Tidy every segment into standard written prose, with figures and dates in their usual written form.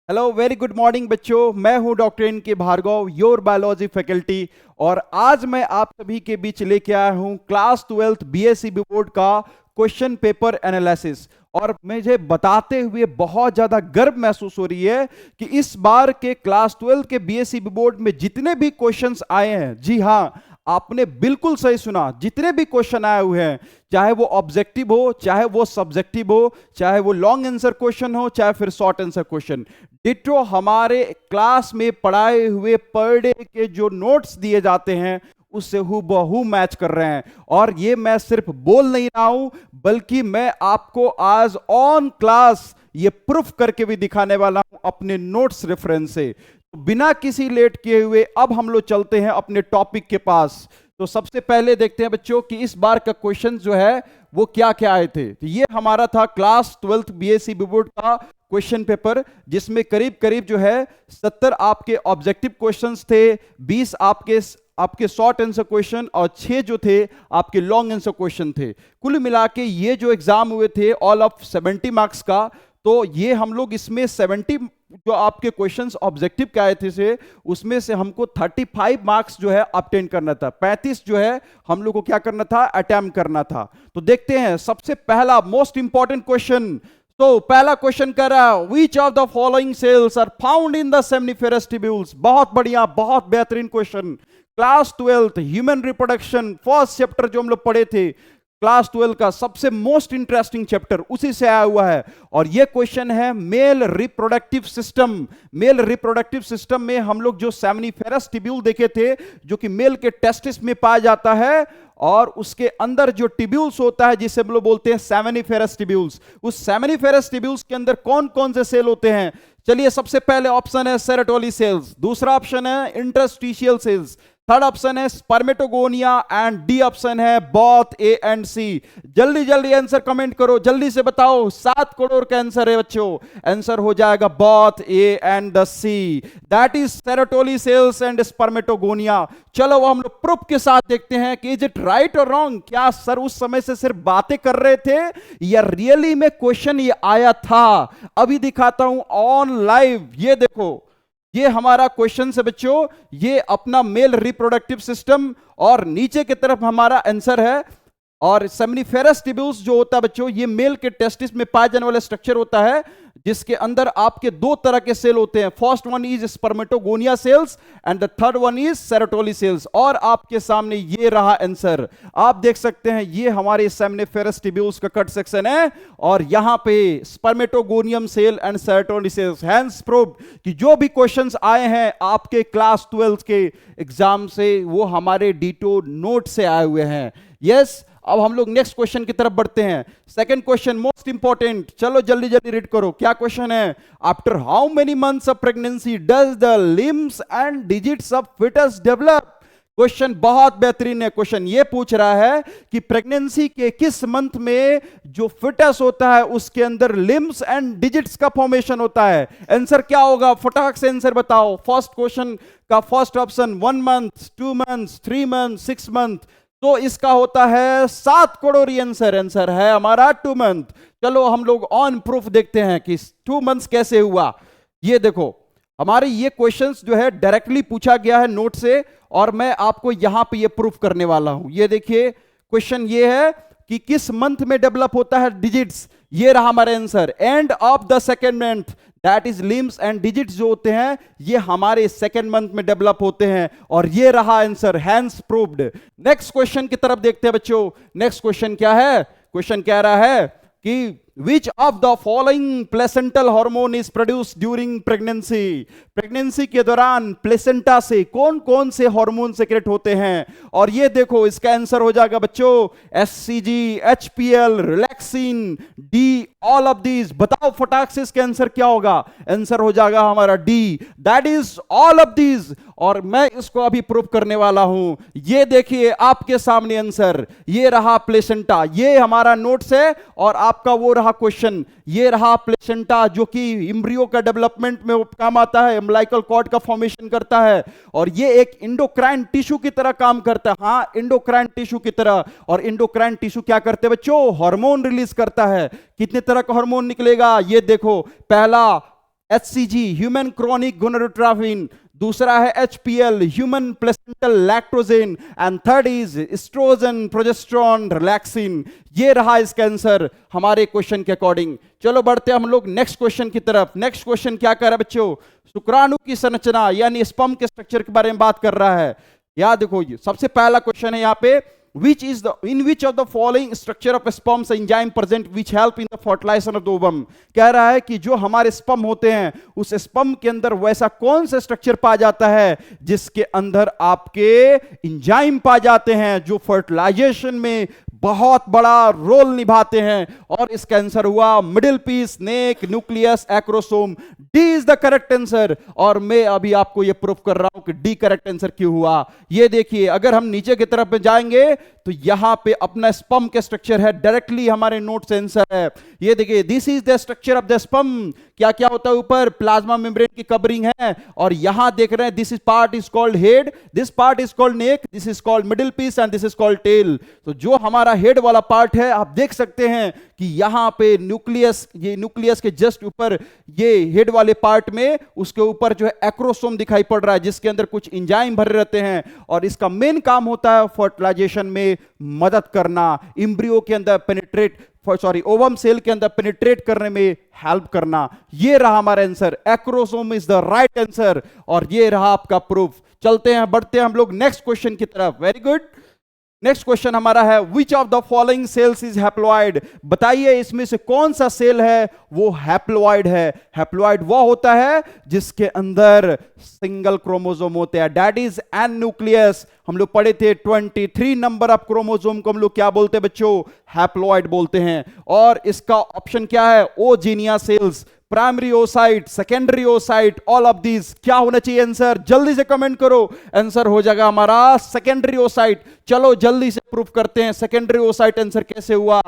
Hello very good morning बच्चों। मैं हूं डॉक्टर एन के भार्गव, योर बायोलॉजी फैकल्टी। और आज मैं आप सभी के बीच लेके आया हूं क्लास 12th बीएससी बोर्ड का क्वेश्चन पेपर एनालिसिस। और मुझे बताते हुए बहुत ज्यादा गर्व महसूस हो रही है कि इस बार के क्लास 12 के बीएससी बोर्ड में जितने भी क्वेश्चंस आए हैं, जी हां, आपने बिल्कुल सही सुना, जितने भी क्वेश्चन आए हुए हैं, चाहे वो ऑब्जेक्टिव हो, चाहे वो सब्जेक्टिव हो, चाहे वो लॉन्ग आंसर क्वेश्चन हो, चाहे फिर शॉर्ट आंसर क्वेश्चन, डिट्टो हमारे क्लास में पढ़ाए हुए पर डे के जो नोट्स दिए जाते हैं उससे हूबहू मैच कर रहे हैं। और ये मैं सिर्फ बोल नहीं रहा हूं, बल्कि मैं आपको आज ऑन क्लास ये प्रूफ करके भी दिखाने वाला हूं अपने नोट्स रेफरेंस से। तो बिना किसी लेट किए हुए अब हम लोग चलते हैं अपने टॉपिक के पास। तो सबसे पहले देखते हैं बच्चों कि इस बार का क्वेश्चन जो है वो क्या क्या आए थे। तो ये हमारा था क्लास 12th बीएससी बोर्ड का क्वेश्चन पेपर, जिसमें करीब करीब जो है 70 आपके ऑब्जेक्टिव क्वेश्चंस थे, 20 आपके शॉर्ट आंसर क्वेश्चन और 6 जो थे आपके लॉन्ग आंसर क्वेश्चन थे। कुल मिला के ये जो एग्जाम हुए थे ऑल ऑफ 70 मार्क्स का। तो ये हम लोग इसमें 70 जो आपके क्वेश्चंस ऑब्जेक्टिव के आए थे से उसमें से हमको 35 मार्क्स जो है ऑब्टेन करना था, 35 जो है हम लोग को क्या करना था, अटेम्प्ट करना था। तो देखते हैं सबसे पहला मोस्ट इंपॉर्टेंट क्वेश्चन। तो पहला क्वेश्चन कर रहा है, which of the following cells are found in the seminiferous tubules. बहुत बढ़िया, बहुत बेहतरीन question. Class 12th human reproduction first chapter जो हम लोग पढ़े थे, क्लास 12 का सबसे मोस्ट इंटरेस्टिंग चैप्टर उसी से आया हुआ है। और यह क्वेश्चन है male reproductive system. Male reproductive system में हम लोग जो सेमनीफेरस ट्यूब्यूल देखे थे, जो कि मेल के टेस्टिस में पाया जाता है, और उसके अंदर जो ट्यूब्यूल्स होता है जिसे हम लोग बोलते हैं सेमनीफेरस ट्यूब्यूल्स, उस सेमनीफेरस ट्यूब्यूल्स के अंदर कौन कौन से सेल होते हैं। चलिए, सबसे पहले ऑप्शन है सेरेटोली सेल्स, दूसरा ऑप्शन है इंटरस्टिशियल सेल्स, थर्ड ऑप्शन है स्पर्मेटोगोनिया एंड डी ऑप्शन है बोथ ए एंड सी। जल्दी जल्दी आंसर कमेंट करो, जल्दी से बताओ। 7 करोड़ का आंसर है बच्चों, आंसर हो जाएगा both A and the C, that is sertoli cells and spermatogonia. चलो हम लोग प्रूफ के साथ देखते हैं कि इज इट राइट और रॉन्ग। क्या सर उस समय से सिर्फ बातें कर रहे थे या रियली में क्वेश्चन ये आया था। अभी दिखाता हूं ऑन लाइव। ये देखो, ये हमारा क्वेश्चन है बच्चों, ये अपना मेल रिप्रोडक्टिव सिस्टम, और नीचे की तरफ हमारा आंसर है। और सेमनीफेरस ट्यूब्यूल्स जो होता है बच्चों, ये मेल के टेस्टिस में पाया जाने वाला स्ट्रक्चर होता है, जिसके अंदर आपके 2 तरह के सेल होते हैं। First one is spermatogonia cells and the third one is sertoli cells. और आपके सामने ये रहा आंसर, आप देख सकते हैं, ये हमारे सेमनीफेरस ट्यूब्यूल्स का कट सेक्शन है, और यहां पे spermatogonium cell and sertoli cells. Hence proved कि जो भी क्वेश्चंस आए हैं आपके क्लास 12 के एग्जाम से, वो हमारे डीटो नोट से आए हुए हैं। यस, अब हम लोग नेक्स्ट क्वेश्चन की तरफ बढ़ते हैं। सेकंड क्वेश्चन मोस्ट इंपॉर्टेंट, चलो जल्दी जल्दी रीड करो। क्या क्वेश्चन है, after how many months of pregnancy does the limbs and digits of foetus develop. Question बहुत बेहतरीन है। क्वेश्चन ये पूछ रहा है कि प्रेगनेंसी के किस मंथ में जो फिटस होता है उसके अंदर लिम्स एंड डिजिट्स का फॉर्मेशन होता है। आंसर क्या होगा, फटाक से आंसर बताओ। फर्स्ट क्वेश्चन का first option 1 month, 2 month, 3 month, 6 month. तो इसका होता है 7 करोड़ आंसर। आंसर है हमारा 2 मंथ। चलो हम लोग ऑन प्रूफ देखते हैं कि 2 मंथ्स कैसे हुआ। ये देखो, हमारे ये क्वेश्चंस जो है डायरेक्टली पूछा गया है नोट से, और मैं आपको यहां पे ये प्रूफ करने वाला हूं। ये देखिए, क्वेश्चन ये है कि किस मंथ में डेवलप होता है डिजिट्स। ये रहा हमारा answer, end of the second month, that is limbs and digits जो होते हैं ये हमारे सेकेंड मंथ में डेवलप होते हैं। और ये रहा answer, hence proved. Next question की तरफ देखते हैं बच्चों। नेक्स्ट क्वेश्चन क्या है, क्वेश्चन कह रहा है कि which of the following placental hormone is produced during pregnancy। Pregnancy के दौरान प्लेसेंटा से कौन कौन से हार्मोन सेक्रेट होते हैं। और ये देखो, इसका आंसर हो जाएगा बच्चों HCG, HPL, relaxin, D, all of these. बताओ फटाक से इसका आंसर क्या होगा। आंसर हो जाएगा हमारा D, that is all of these. और मैं इसको अभी प्रूव करने वाला हूं। ये देखिए आपके सामने आंसर, ये रहा प्लेसेंटा, ये हमारा नोट्स है, और आपका वो रहा क्वेश्चन। ये रहा प्लेसेंटा जो कि एम्ब्रियो का डेवलपमेंट में काम आता है, अम्बिलिकल कॉर्ड का फॉर्मेशन करता है, और ये एक इंडोक्राइन टिश्यू की तरह काम करता है। हाँ, इंडोक्राइन टिश्यू की तरह। और इंडोक्राइन टिश्यू क्या करते हैं बच्चों, हार्मोन रिलीज करता है। कितने तरह का हार्मोन निकलेगा, ये देखो, पहला HCG ह्यूमन क्रोनिक गोनाडोट्रोपिन, दूसरा है HPL human placental lactogen, and third is estrogen progesterone relaxin. ये रहा इसका आंसर हमारे क्वेश्चन के अकॉर्डिंग। चलो बढ़ते हैं हम लोग नेक्स्ट क्वेश्चन की तरफ। नेक्स्ट क्वेश्चन क्या कर रहा है बच्चों? शुक्राणु की संरचना यानी स्पर्म के स्ट्रक्चर के बारे में बात कर रहा है। याद देखो, ये सबसे पहला क्वेश्चन है यहाँ पे, in which of the following structure of sperms enzyme present which help in the fertilization of the ovum। कह रहा है कि जो हमारे स्पर्म होते हैं उस स्पर्म के अंदर वैसा कौन सा स्ट्रक्चर पाया जाता है जिसके अंदर आपके एंजाइम पाए जाते हैं जो फर्टिलाइजेशन में बहुत बड़ा रोल निभाते हैं। और इसका आंसर हुआ middle piece, neck, nucleus, acrosome. D is the correct answer. और मैं अभी आपको यह प्रूफ कर रहा हूं कि डी करेक्ट आंसर क्यों हुआ। ये देखिए, अगर हम नीचे की तरफ में जाएंगे तो यहां पे अपना स्पर्म के स्ट्रक्चर है, डायरेक्टली हमारे नोट से आंसर है। ये देखिए, this is the structure of the sperm. क्या क्या होता है ऊपर? प्लाज्मा मेम्ब्रेन की कवरिंग है। और यहां देख रहे हैं, this is part is called head, this part is called neck, this is called middle piece and this is called tail. तो जो हमारा हेड वाला पार्ट है, आप देख सकते हैं कि यहां पे न्यूक्लियस, ये न्यूक्लियस के जस्ट ऊपर, ये हेड वाले पार्ट में उसके ऊपर जो है एक्रोसोम दिखाई पड़ रहा है जिसके अंदर कुछ एंजाइम भरे रहते हैं। और इसका मेन काम होता है फर्टिलाइजेशन में मदद करना, एम्ब्रियो के अंदर ओवम सेल के अंदर पेनिट्रेट करने में हेल्प करना। ये रहा हमारा answer, acrosome is the right answer. और ये रहा आपका प्रूफ। चलते हैं, बढ़ते हैं हम लोग नेक्स्ट क्वेश्चन की तरफ। Very good. नेक्स्ट क्वेश्चन हमारा है, which of the following sales is haploid. बताइए इसमें से कौन सा सेल है वो हैप्लॉइड है। हैप्लॉइड वो होता है जिसके अंदर सिंगल क्रोमोसोम होते हैं, दैट इज एन न्यूक्लियस। हम लोग पढ़े थे 23 नंबर ऑफ क्रोमोसोम को हम लोग क्या बोलते हैं बच्चों? हैप्लॉइड बोलते हैं। और इसका ऑप्शन क्या है? Oogonia cells, primary oocyte, secondary oocyte, all of these. क्या होना चाहिए आंसर? जल्दी से कमेंट करो। आंसर हो जाएगा हमारा सेकेंडरी ओसाइट। चलो जल्दी से प्रूफ करते हैं सेकेंडरी ओसाइट आंसर कैसे हुआ।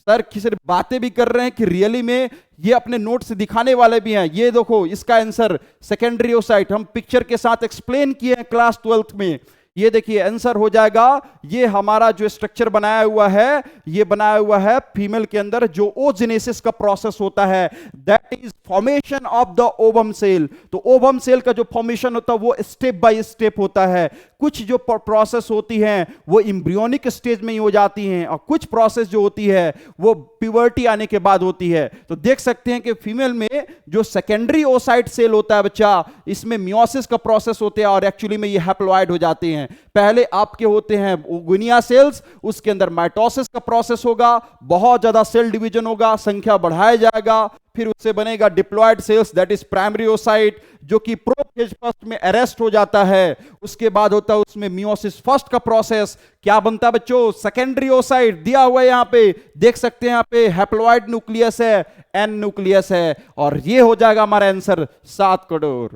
सर सिर्फ बातें भी कर रहे हैं कि रियली में ये अपने नोट से दिखाने वाले भी हैं। ये देखो, इसका आंसर सेकेंडरी ओसाइट हम पिक्चर के साथ एक्सप्लेन किए हैं क्लास 12th में। ये देखिए आंसर हो जाएगा, ये हमारा जो स्ट्रक्चर बनाया हुआ है, ये बनाया हुआ है फीमेल के अंदर जो ओजेनेसिस का प्रोसेस होता है, that is formation of the ovum cell. तो ओवम सेल का जो फॉर्मेशन होता है वो स्टेप बाय स्टेप होता है। कुछ जो प्रोसेस होती हैं वो एम्ब्रियोनिक स्टेज में ही हो जाती हैं, और कुछ प्रोसेस जो होती है वो प्यूबर्टी आने के बाद होती है। तो देख सकते हैं कि फीमेल में जो सेकेंडरी ओसाइट सेल होता है बच्चा, इसमें मियोसिस का प्रोसेस होता है और एक्चुअली में ये हैप्लॉइड हो जाते हैं। पहले आपके होते हैं ओगुनिया सेल्स, उसके अंदर माइटोसिस का प्रोसेस होगा, बहुत ज्यादा सेल डिवीजन होगा, संख्या बढ़ाया जाएगा, फिर उससे बनेगा diploid cells that is primary oocyte, जो कि प्रोफेज फर्स्ट में अरेस्ट हो जाता है। उसके बाद होता है उसमें मियोसिस फर्स्ट का प्रोसेस। क्या बनता है बच्चों? सेकेंडरी ओसाइट दिया हुआ है यहां पे, देख सकते हैं यहां पे हैप्लॉइड न्यूक्लियस है, एन न्यूक्लियस है, और ये हो जाएगा हमारा answer 7 crore.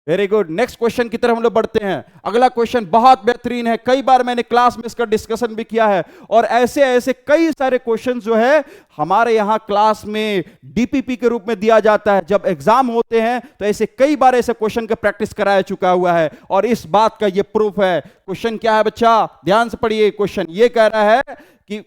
Very good. Next question की तरफ हम लोग बढ़ते हैं। अगला क्वेश्चन बहुत बेहतरीन है, कई बार मैंने क्लास में इसका डिस्कशन भी किया है, और ऐसे ऐसे कई सारे क्वेश्चन जो है हमारे यहां क्लास में डीपीपी के रूप में दिया जाता है। जब एग्जाम होते हैं तो ऐसे कई बार ऐसे क्वेश्चन का प्रैक्टिस कराया चुका हुआ है, और इस बात का ये प्रूफ है। क्वेश्चन क्या है बच्चा? ध्यान से पढ़िए। क्वेश्चन ये कह रहा है कि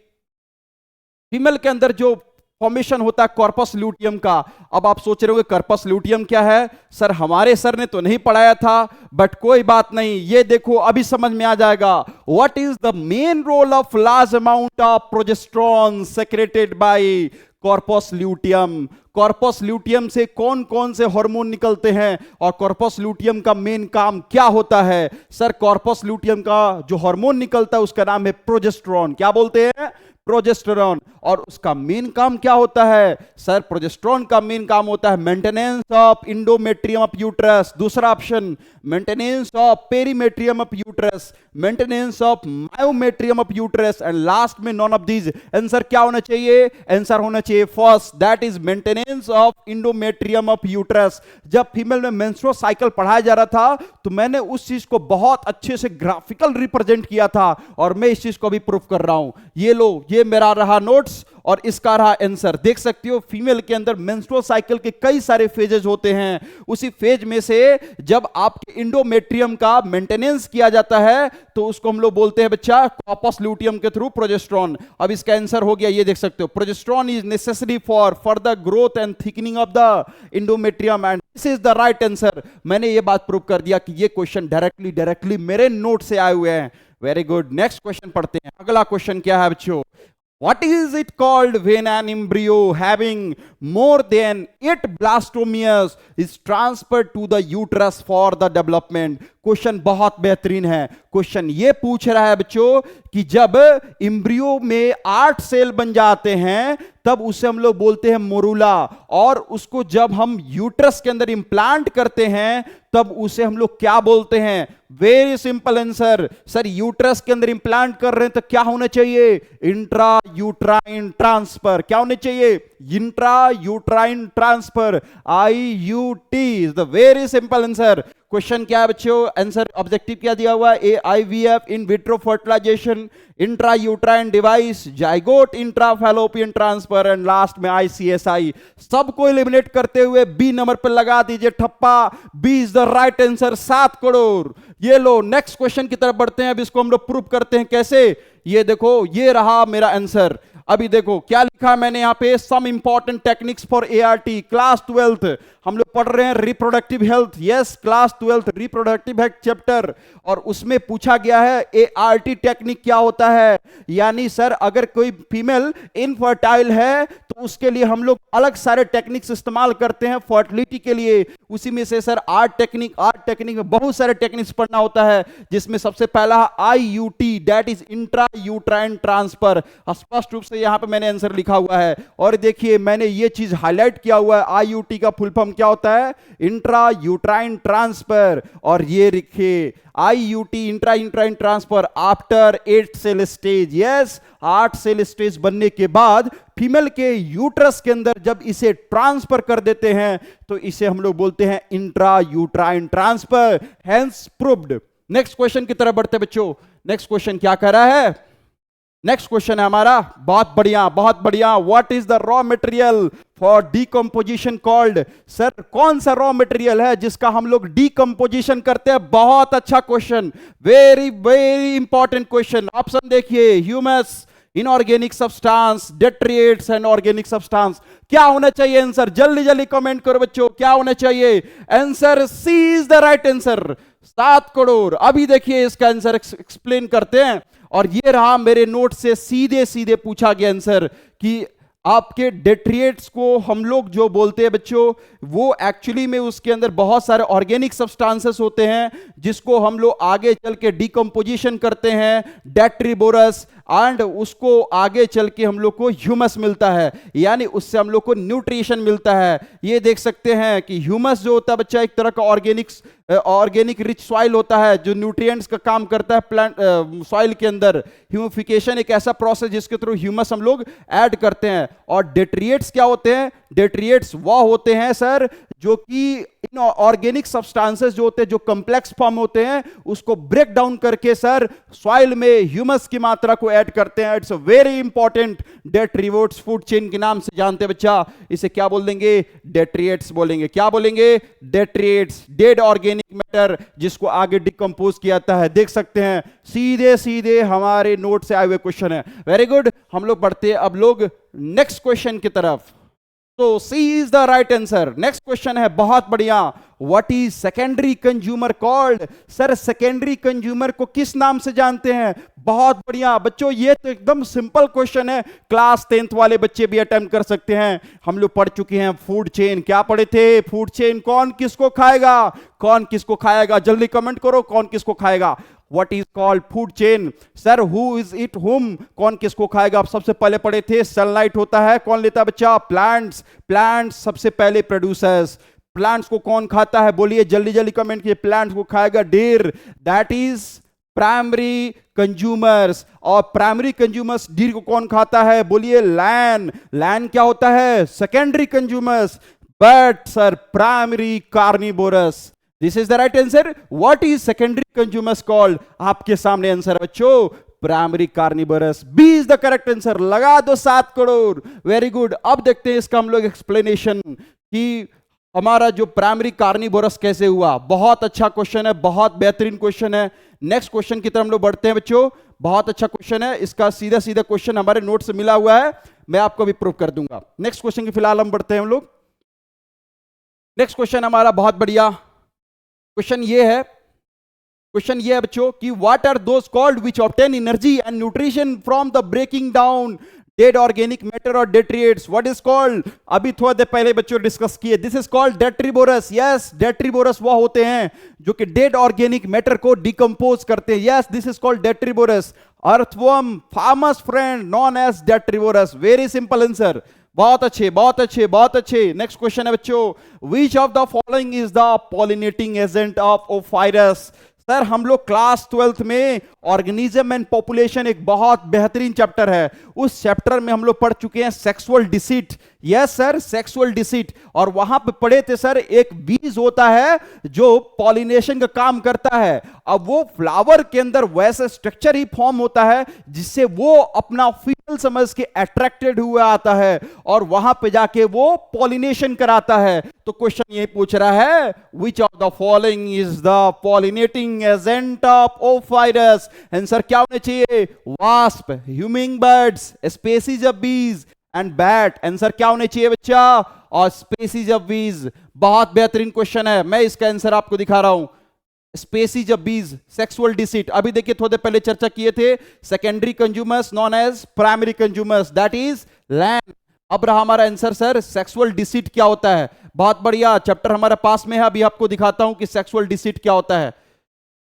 फीमेल के अंदर जो फॉर्मेशन होता है कॉर्पस ल्यूटियम का। अब आप सोच रहे होंगे कॉर्पस ल्यूटियम क्या है? सर हमारे सर ने तो नहीं पढ़ाया था, बट कोई बात नहीं, ये देखो अभी समझ में आ जाएगा। What is the main role of large amount of progesterone secreted by corpus luteum? Corpus luteum से कौन कौन से हार्मोन निकलते हैं, और कॉर्पस ल्यूटियम का मेन काम क्या होता है? सर कॉर्पस ल्यूटियम का जो हार्मोन निकलता है उसका नाम है प्रोजेस्टेरोन। क्या बोलते हैं? प्रोजेस्टेरोन। और उसका मेन काम क्या होता है? सर प्रोजेस्टेरोन का मेन काम होता है maintenance of endometrium of uterus. दूसरा option, maintenance of perimetrium of uterus, maintenance of myometrium of uterus, and last में नॉन ऑफ दीज। आंसर क्या होना चाहिए? आंसर होना चाहिए first, that is maintenance of endometrium of uterus. जब female में menstrual cycle पढ़ाया जा रहा था तो मैंने उस चीज को बहुत अच्छे से ग्राफिकल रिप्रेजेंट किया था, और मैं इस चीज को भी प्रूफ कर रहा हूं। ये लो, ये मेरा रहा नोट्स और इसका रहा आंसर। देख सकते हो फीमेल के अंदर मेंस्ट्रुअल साइकिल के कई सारे फेजेस होते हैं। उसी फेज में से जब आपके इंडोमेट्रियम का मेंटेनेंस किया जाता है तो उसको हम लोग बोलते हैं बच्चा कॉर्पस ल्यूटियम के थ्रू प्रोजेस्टेरोन। अब इसका आंसर हो गया, ये देख सकते हो, progesterone is necessary for further growth and thickening of the endometrium, and this is the right answer. मैंने ये बात प्रूव कर दिया कि ये क्वेश्चन डायरेक्टली मेरे नोट से आए हुए हैं। वेरी गुड, नेक्स्ट क्वेश्चन पढ़ते हैं। अगला क्वेश्चन क्या है बच्चों? What is it called when an embryo having more than 8 blastomeres is transferred to the uterus for the development? Question बहुत बेहतरीन है। क्वेश्चन ये पूछ रहा है बच्चों कि जब एम्ब्रियो में 8 सेल बन जाते हैं तब उसे हम लोग बोलते हैं मोरूला, और उसको जब हम यूट्रस के अंदर इंप्लांट करते हैं तब उसे हम लोग क्या बोलते हैं? Very simple answer sir, uterus के अंदर इंप्लांट कर रहे हैं तो क्या होना चाहिए? Intra uterine transfer. क्या होने चाहिए? Intra uterine transfer, IUT is the very simple answer. Question क्या है बच्चों? आंसर ऑब्जेक्टिव क्या दिया हुआ है? IVF, in vitro fertilisation, intra uterine device, zygote intra fallopian transfer, and last में ICSI। सबको एलिमिनेट करते हुए बी नंबर पर लगा दीजिए ठप्पा। B is the right answer, 7 crore. ये लो, नेक्स्ट क्वेश्चन की तरफ बढ़ते हैं। अब इसको हम लोग प्रूव करते हैं कैसे। ये देखो, ये रहा मेरा आंसर। अभी देखो क्या लिखा है मैंने यहां पे, some important techniques for ART class 12th। हम लोग पढ़ रहे हैं reproductive health. Yes, class 12th reproductive health chapter, और उसमें पूछा गया है ART टेक्निक क्या होता है। यानी सर अगर कोई फीमेल इनफर्टाइल है तो उसके लिए हम लोग अलग सारे टेक्निक्स इस्तेमाल करते हैं फर्टिलिटी के लिए। उसी में से सर आर्ट टेक्निक में बहुत सारे टेक्निक्स पढ़ना होता है, जिसमें सबसे पहला IUT, that is intra uterine transfer. स्पष्ट रूप से यहां पे मैंने आंसर लिखा हुआ है, और देखिए मैंने ये चीज हाईलाइट किया हुआ है। IUT का फुल फॉर्म क्या होता है? Intra uterine transfer. और ये लिखिए IUT, intra uterine transfer after 8 cell stage. Yes, 8 cell stage बनने के बाद फीमेल के यूट्रस के अंदर जब इसे ट्रांसफर कर देते हैं तो इसे हम लोग बोलते हैं intra uterine transfer, hence proved. Next question की तरफ बढ़ते बच्चों। नेक्स्ट क्वेश्चन क्या कर रहा है? नेक्स्ट क्वेश्चन है हमारा, बहुत बढ़िया। What is the raw material for decomposition called? Sir कौन सा रॉ मटेरियल है जिसका हम लोग डीकंपोजिशन करते हैं? बहुत अच्छा question, very very important question. Option देखिए, humus, inorganic substance, detritus and organic substance. क्या होना चाहिए आंसर? जल्दी कमेंट करो बच्चों, क्या होना चाहिए answer? C is the right answer, 7 crore. अभी देखिए इसका आंसर एक्सप्लेन करते हैं। और ये रहा मेरे नोट से सीधे पूछा गया आंसर कि आपके डेट्रिएट्स को हम लोग जो बोलते हैं बच्चों, वो एक्चुअली में उसके अंदर बहुत सारे ऑर्गेनिक सब्सटेंसेस होते हैं जिसको हम लोग आगे चल के डिकम्पोजिशन करते हैं, डेट्रीबोरस, एंड उसको आगे चल के हम लोग को ह्यूमस मिलता है, यानी उससे हम लोग को न्यूट्रिशन मिलता है। ये देख सकते हैं कि ह्यूमस जो होता है बच्चा एक तरह का ऑर्गेनिक रिच सॉइल होता है जो न्यूट्रिएंट्स का काम करता है प्लांट सॉइल के अंदर। ह्यूमिफिकेशन एक ऐसा प्रोसेस जिसके थ्रू ह्यूमस हम लोग ऐड करते हैं। और डेट्रिएट्स क्या होते हैं? डेट्रिएट्स वह होते हैं सर जो कि इन ऑर्गेनिक सब्सटेंसेस जो होते हैं, जो कॉम्प्लेक्स फॉर्म होते हैं, उसको ब्रेक डाउन करके सर सॉइल में ह्यूमस की मात्रा को ऐड करते हैं। It's a very important. Detritivores food chain के नाम से जानते हैं बच्चा। इसे क्या बोल देंगे? डेट्रिएट्स बोलेंगे। क्या बोलेंगे? डेट्रिएट्स, डेड ऑर्गेनिक मैटर जिसको आगे डिकम्पोज किया जाता है। देख सकते हैं सीधे हमारे नोट से आए हुए क्वेश्चन है। वेरी गुड, हम लोग बढ़ते हैं अब लोग नेक्स्ट क्वेश्चन की तरफ। तो C is the right answer. Next question है बहुत बढ़िया, what is secondary consumer called? Sir secondary consumer को किस नाम से जानते हैं? बहुत बढ़िया बच्चों, ये तो एकदम सिंपल क्वेश्चन है, क्लास 10th वाले बच्चे भी अटेम्प्ट कर सकते हैं। हम लोग पढ़ चुके हैं फूड चेन। क्या पढ़े थे? Food chain. कौन किसको खाएगा, कौन किसको खाएगा? जल्दी कमेंट करो, कौन किसको खाएगा? What is called food chain? Sir who is it whom? कौन किसको खाएगा? आप सबसे पहले पढ़े थे सनलाइट होता है, कौन लेता है बच्चा? प्लांट्स सबसे पहले प्रोड्यूसर्स। प्लांट्स को कौन खाता है? बोलिए जल्दी कमेंट कीजिए। प्लांट्स को खाएगा deer, that is primary consumers. और प्राइमरी कंज्यूमर्स डीर को कौन खाता है? बोलिए लैन क्या होता है? Secondary consumers. But sir primary carnivores. This is the right answer. What is secondary consumers called? आपके सामने आंसर है बच्चों, primary carnivores. B is the correct answer. लगा दो 7 करोड़। Very good. अब देखते हैं इसका हम लोग एक्सप्लेनेशन कि हमारा जो प्राइमरी कार्निवोरस कैसे हुआ। बहुत अच्छा क्वेश्चन है, बहुत बेहतरीन क्वेश्चन है। नेक्स्ट क्वेश्चन की तरफ हम लोग बढ़ते हैं बच्चों। बहुत अच्छा क्वेश्चन है, इसका सीधा क्वेश्चन हमारे नोट से मिला हुआ है, मैं आपको भी प्रूव कर दूंगा। नेक्स्ट क्वेश्चन की फिलहाल हम बढ़ते हैं हम लोग। नेक्स्ट क्वेश्चन हमारा बहुत बढ़िया क्वेश्चन ये है बच्चों कि what are those called which obtain energy and nutrition from the breaking down dead organic matter और डेट्रिएट्स, व्हाट इज कॉल्ड? अभी थोड़ा देर पहले बच्चों डिस्कस किए, this is called detritivores. Yes, detritivores वो होते हैं जो कि डेड ऑर्गेनिक मैटर को डिकम्पोज करते हैं। Yes, this is called detritivores. Earthworm, farmers friend known as detritivores. Very simple answer, बहुत अच्छे बहुत अच्छे बहुत अच्छे। नेक्स्ट क्वेश्चन है बच्चों, which of the following is the pollinating agent of ophrys? Sir हम लोग क्लास 12th में ऑर्गेनिज्म एंड पॉपुलेशन एक बहुत बेहतरीन चैप्टर है, उस चैप्टर में हम लोग पढ़ चुके हैं sexual deceit. Yes sir, sexual deceit. और वहां पे पढ़े थे सर एक बीज होता है जो पॉलिनेशन का काम करता है। अब वो फ्लावर के अंदर वैसा स्ट्रक्चर ही फॉर्म होता है जिससे वो अपना फीमेल समझ के अट्रैक्टेड हुआ आता है और वहां पे जाके वो पॉलिनेशन कराता है। तो क्वेश्चन ये पूछ रहा है, which of the following is the pollinating agent of ophrys? Answer क्या होने चाहिए? Wasp, humming birds, species of bees and bat. Answer क्या होने चाहिए बच्चा? और स्पीसीज ऑफ बीज। बहुत बेहतरीन क्वेश्चन है, मैं इसका आंसर आपको दिखा रहा हूं। Species of bees, sexual deceit. अभी देखिए थोड़ी देर पहले चर्चा किए थे, secondary consumers known as primary consumers, that is lion. अब रहा हमारा आंसर सर, सेक्सुअल डिसीट क्या होता है? बहुत बढ़िया, चैप्टर हमारे पास में है, अभी आपको दिखाता हूं कि सेक्सुअल डिसीट क्या होता है।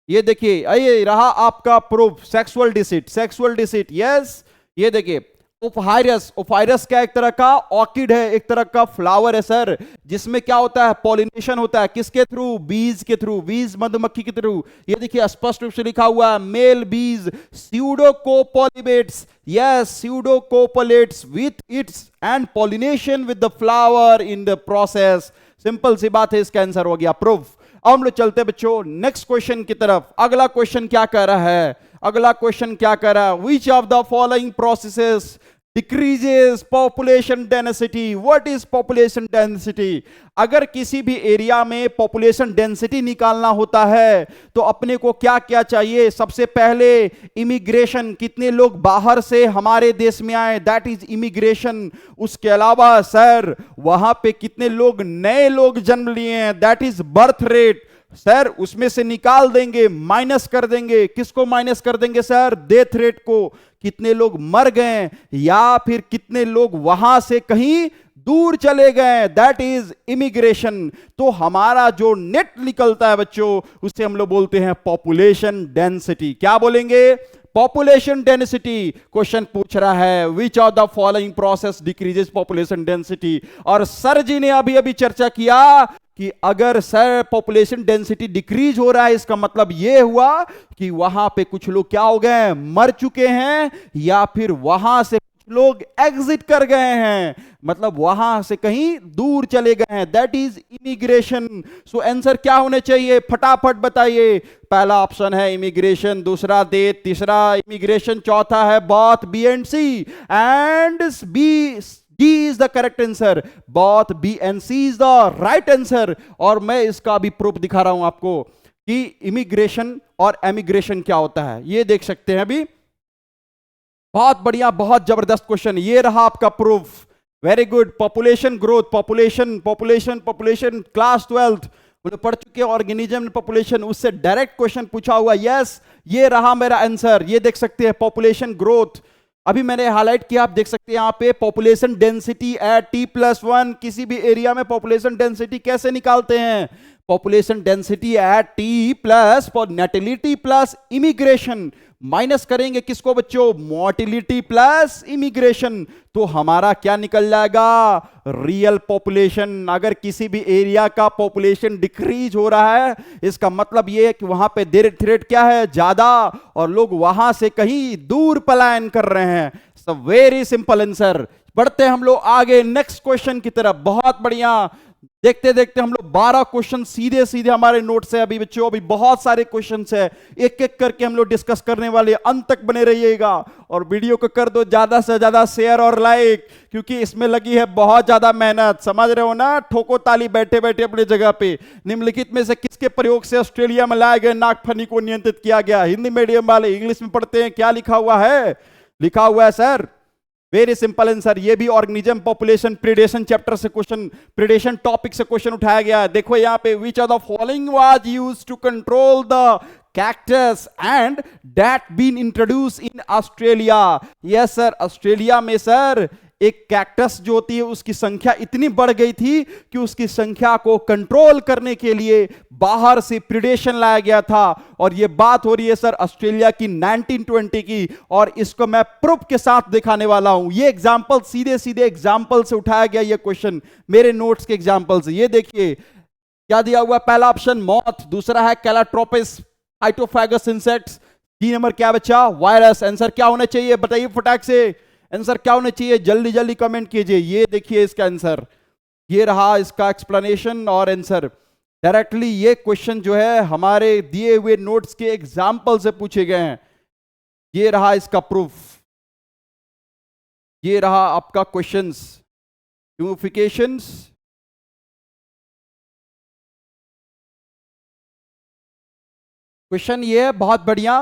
ये देखिए, ये रहा आपका proof, sexual deceit. Sexual deceit, yes, ये देखिए ओफायरस। ओफायरस क्या एक तरह का ऑर्किड है, एक तरह का फ्लावर है सर, जिसमें क्या होता है? पॉलिनेशन होता है। किसके थ्रू? बीज के थ्रू, बीज मधुमक्खी के थ्रू। ये देखिए स्पष्ट रूप से लिखा हुआ है, male bees pseudocopulates, yes, pseudocopulates with its and pollination with the flower in the process. Simple सी बात है, इसका आंसर हो गया प्रूफ। अब हम लोग चलते बच्चों नेक्स्ट क्वेश्चन की तरफ। अगला क्वेश्चन क्या कह रहा है? अगला क्वेश्चन क्या कह रहा है? Which of the following processes decreases population density? What is population density? अगर किसी भी एरिया में पॉपुलेशन डेंसिटी निकालना होता है तो अपने को क्या क्या चाहिए? सबसे पहले इमिग्रेशन, कितने लोग बाहर से हमारे देश में आए, दैट इज इमिग्रेशन। उसके अलावा सर वहां पे कितने लोग नए लोग जन्म लिए हैं, that is birth rate. Sir उसमें से निकाल देंगे, माइनस कर देंगे। किसको माइनस कर देंगे सर? डेथ रेट को। कितने लोग मर गए या फिर कितने लोग वहां से कहीं दूर चले गए, दैट इज इमिग्रेशन। तो हमारा जो नेट निकलता है बच्चों, उसे हम लोग बोलते हैं पॉपुलेशन डेंसिटी। क्या बोलेंगे? Population density. क्वेश्चन पूछ रहा है which of the following process decreases population density? और सर जी ने अभी अभी चर्चा किया कि अगर सर पॉपुलेशन डेंसिटी डिक्रीज हो रहा है, इसका मतलब यह हुआ कि वहां पे कुछ लोग क्या हो गए? मर चुके हैं, या फिर वहां से कुछ लोग एग्जिट कर गए हैं, मतलब वहां से कहीं दूर चले गए हैं, that is immigration. So answer क्या होने चाहिए? फटाफट बताइए। पहला ऑप्शन है इमिग्रेशन, दूसरा डेथ, तीसरा इमिग्रेशन, चौथा है both, B and C, and B D is the correct answer. Both B and C is the right answer. और मैं इसका भी प्रूफ दिखा रहा हूं आपको कि इमिग्रेशन और एमिग्रेशन क्या होता है, ये देख सकते हैं अभी। बहुत बढ़िया, बहुत जबरदस्त क्वेश्चन। ये रहा आपका proof, very good. Population growth, population population population, class 12th पढ़ चुके ऑर्गेनिज्म पॉपुलेशन, उससे डायरेक्ट क्वेश्चन पूछा हुआ। यस, ये रहा मेरा आंसर, ये देख सकते हैं पॉपुलेशन ग्रोथ। अभी मैंने हाईलाइट किया, आप देख सकते हैं यहां पे पॉपुलेशन डेंसिटी एट T+1। किसी भी एरिया में पॉपुलेशन डेंसिटी कैसे निकालते हैं? Population density at T+ natality plus immigration, minus करेंगे किसको बच्चों? Mortality plus immigration. तो हमारा क्या निकल जाएगा? Real population. अगर किसी भी एरिया का पॉपुलेशन डिक्रीज हो रहा है, इसका मतलब यह है कि वहां पे डेथ रेट क्या है? ज्यादा, और लोग वहां से कहीं दूर पलायन कर रहे हैं। So very simple answer. बढ़ते हम लोग आगे नेक्स्ट क्वेश्चन की तरफ। बहुत बढ़िया, देखते देखते हम लोग 12 क्वेश्चन सीधे सीधे हमारे नोट से अभी बच्चों, अभी बहुत सारे क्वेश्चन है, एक एक करके हम लोग डिस्कस करने वाले। अंत तक बने रहिएगा और वीडियो को कर दो ज्यादा से ज्यादा शेयर और लाइक, क्योंकि इसमें लगी है बहुत ज्यादा मेहनत। समझ रहे हो ना? ठोको ताली बैठे बैठे अपनी जगह पे। निम्नलिखित में से किसके प्रयोग से ऑस्ट्रेलिया में लाए गए नागफनी को नियंत्रित किया गया? हिंदी मीडियम वाले इंग्लिश में पढ़ते हैं, क्या लिखा हुआ है? लिखा हुआ है सर वेरी सिंपल आंसर, ये भी ऑर्गेनिज्म पॉपुलेशन प्रीडेशन चैप्टर से क्वेश्चन, प्रीडेशन टॉपिक से क्वेश्चन उठाया गया है। देखो यहां पे, which of the following was used to control the cactus and that been introduced in Australia? yes sir, Australia में सर एक कैक्टस जो होती है उसकी संख्या इतनी बढ़ गई थी कि उसकी संख्या को कंट्रोल करने के लिए बाहर से प्रीडेशन लाया गया था। और यह बात हो रही है सर ऑस्ट्रेलिया की 1920 की, और इसको मैं प्रूफ के साथ दिखाने वाला हूं। ये एग्जांपल सीधे सीधे एग्जांपल से उठाया गया, ये क्वेश्चन मेरे नोट्स के एग्जांपल से। ये देखिए क्या दिया हुआ, पहला ऑप्शन मॉथ, दूसरा है कैलाट्रोपिस हाइटोफैगस इंसेक्ट्स, 3 नंबर क्या बचा, वायरस। आंसर क्या होना चाहिए बताइए फटाक से, आंसर क्या होना चाहिए, जल्दी जल्दी कमेंट कीजिए। ये देखिए इसका आंसर, ये रहा इसका एक्सप्लेनेशन और आंसर। डायरेक्टली ये क्वेश्चन जो है हमारे दिए हुए नोट्स के एग्जाम्पल से पूछे गए हैं। ये रहा इसका प्रूफ, ये रहा आपका क्वेश्चंस, ह्यूमिफिकेशंस, क्वेश्चन ये है बहुत बढ़िया।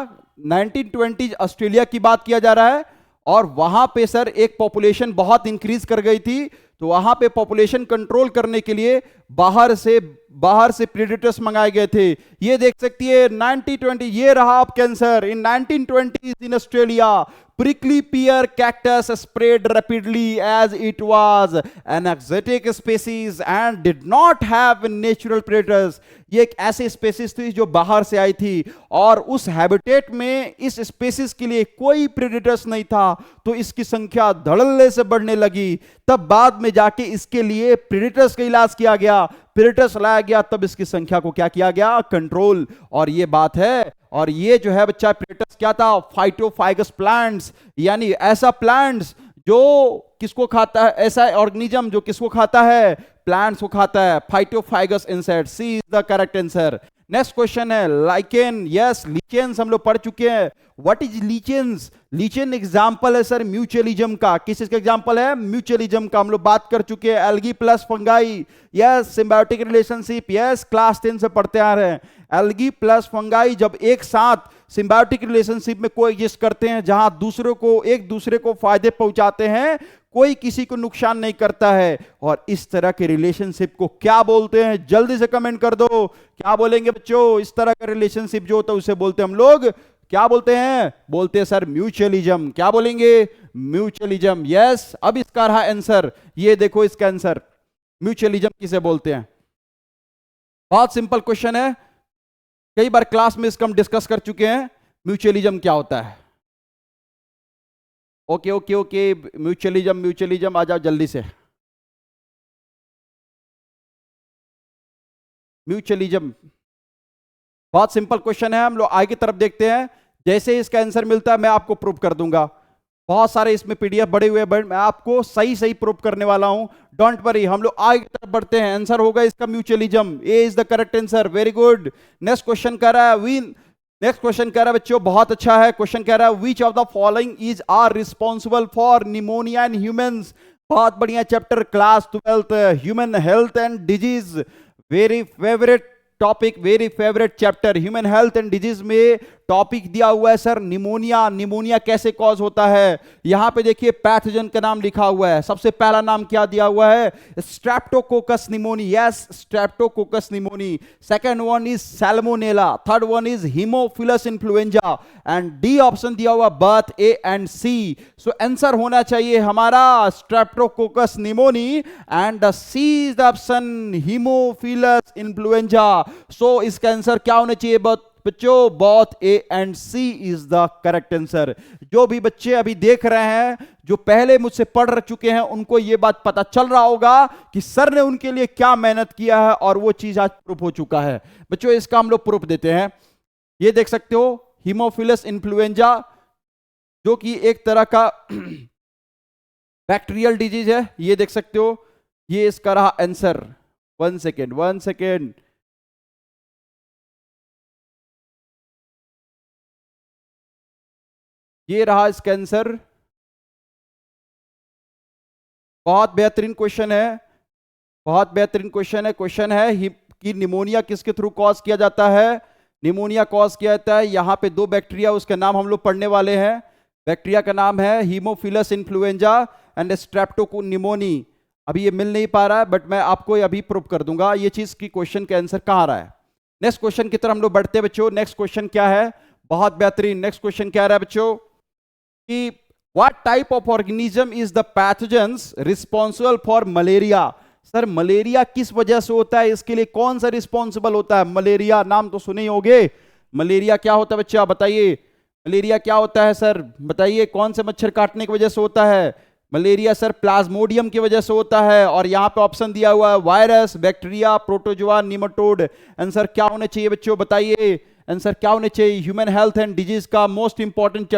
1920 ऑस्ट्रेलिया की बात किया जा रहा है, और वहां पे सर एक पॉपुलेशन बहुत इंक्रीज कर गई थी, तो वहां पे पॉपुलेशन कंट्रोल करने के लिए बाहर से प्रेडेटर्स मंगाए गए थे। ये देख सकती है 1920, ये रहा आपका answer. In 1920s in Australia prickly pear cactus spread rapidly as it was an exotic species and did not have natural predators। ये एक ऐसी स्पेसीज थी जो बाहर से आई थी, और उस हैबिटेट में इस स्पेसीज के लिए कोई प्रेडेटर्स नहीं था, तो इसकी संख्या धड़ल्ले से बढ़ने लगी। तब बाद में जाके इसके लिए प्रेडेटर्स का इलाज किया गया, प्रेडेटर्स लाया गया, तब इसकी संख्या को क्या किया गया, कंट्रोल। और ये बात है, और ये जो है बच्चा प्रेडेटर्स क्या था, फाइटोफाइगस प्लांट्स, यानी ऐसा प्लांट्स जो किसको खाता है, ऐसा ऑर्गेनिज्म जो किसको खाता है, प्लांट्स को खाता है, phytophagous insect. C is the correct answer. Next question है लाइकेन। यस, लीचेंस हम लोग पढ़ चुके हैं। What is lichens? Lichen example है सर म्यूचुअलिज्म का। किस चीज का एग्जांपल है? म्यूचुअलिज्म का। हम लोग बात कर चुके हैं। Algae plus fungi, yes. Symbiotic relationship, yes, class 10 से पढ़ते आ रहे हैं। एल्गी प्लस फंगाई जब एक साथ सिम्बायोटिक रिलेशनशिप में कोएग्जिस्ट करते हैं, जहां एक दूसरे को फायदे पहुंचाते हैं, कोई किसी को नुकसान नहीं करता है, और इस तरह के रिलेशनशिप को क्या बोलते हैं? जल्दी से कमेंट कर दो, क्या बोलेंगे बच्चों? इस तरह का रिलेशनशिप जो होता है उसे बोलते हैं हम लोग, क्या बोलते हैं? बोलते हैं सर म्यूचुअलिज्म। क्या बोलेंगे? म्यूचुअलिज्म। यस। अब इसका रहा आंसर, ये देखो इसका आंसर, म्यूचुअलिज्म किसे बोलते हैं। बहुत सिंपल क्वेश्चन है, कई बार क्लास में इसका हम डिस्कस कर चुके हैं। म्यूचुअलिज्म क्या होता है? ओके ओके ओके, म्यूचुअलिज्म आ जाओ जल्दी से। म्यूचुअलिज्म बहुत सिंपल क्वेश्चन है, हम लोग आगे की तरफ देखते हैं। जैसे ही इसका आंसर मिलता है मैं आपको प्रूव कर दूंगा। बहुत सारे इसमें पीडीएफ बड़े हुए, बट मैं आपको सही सही प्रूव करने वाला हूं, डोंट वरी। हम लोग आगे की तरफ बढ़ते हैं। आंसर होगा इसका mutualism. A is the correct answer. Very good. Next question कह रहा है नेक्स्ट क्वेश्चन कह रहा है बच्चों, बहुत अच्छा है क्वेश्चन। कह रहा है which of the following is are responsible for pneumonia in humans. बहुत बढ़िया chapter, class 12 human health and disease. Very favourite topic, very favourite chapter. Human health and disease में टॉपिक दिया हुआ है सर निमोनिया। निमोनिया कैसे cause होता है? यहां पे देखिए पैथोजन का नाम लिखा हुआ है। सबसे पहला नाम क्या दिया हुआ है? Streptococcus pneumoniae. Yes, streptococcus pneumoniae. Second one is salmonella. Third one is haemophilus influenzae. And D option दिया हुआ both, A and C. So answer होना चाहिए हमारा streptococcus pneumoniae, and C is the option haemophilus influenzae. So इसका answer क्या होना चाहिए बच्चों? Both A and C is the correct answer. जो भी बच्चे अभी देख रहे हैं, जो पहले मुझसे पढ़ चुके हैं, उनको यह बात पता चल रहा होगा कि सर ने उनके लिए क्या मेहनत किया है, और वो चीज आज प्रूफ हो चुका है। बच्चों इसका हम लोग प्रूफ देते हैं। ये देख सकते हो हीमोफिलस इन्फ्लुएंजा, जो कि एक तरह का बैक्टीरियल डिजीज है। ये देख सकते हो, ये इसका रहा आंसर। One second. ये रहा इसका आंसर। बहुत बेहतरीन क्वेश्चन है, बहुत बेहतरीन क्वेश्चन है। क्वेश्चन है कि निमोनिया किसके थ्रू कॉज किया जाता है? निमोनिया कॉज किया जाता है, यहां पे 2 बैक्टीरिया, उसके नाम हम लोग पढ़ने वाले हैं। बैक्टीरिया का नाम है हीमोफिलस इन्फ्लुएंजा एंड स्ट्रेप्टोकोनिमोनी। अभी ये मिल नहीं पा रहा है, बट मैं आपको अभी प्रूव कर दूंगा ये चीज की क्वेश्चन के आंसर कहाँ आ रहा है। नेक्स्ट क्वेश्चन की तरफ हम लोग बढ़ते हैं बच्चों। नेक्स्ट क्वेश्चन क्या है, बहुत बेहतरीन। नेक्स्ट क्वेश्चन क्या रहा है बच्चों कि what type of organism is the pathogens responsible for malaria. Sir malaria किस वजह से होता है, इसके लिए कौन सा रिस्पॉन्सिबल होता है। मलेरिया नाम तो सुने ही होंगे। मलेरिया क्या होता है बच्चा बताइए, मलेरिया क्या होता है सर बताइए, कौन से मच्छर काटने की वजह से होता है। मलेरिया सर प्लाज्मोडियम की वजह से होता है। और यहां पे ऑप्शन दिया हुआ है virus, bacteria, protozoa, nematode. Answer क्या होना चाहिए बच्चों बताइए, आंसर क्या होना चाहिए। ह्यूमन हेल्थ एंड डिजीज का most important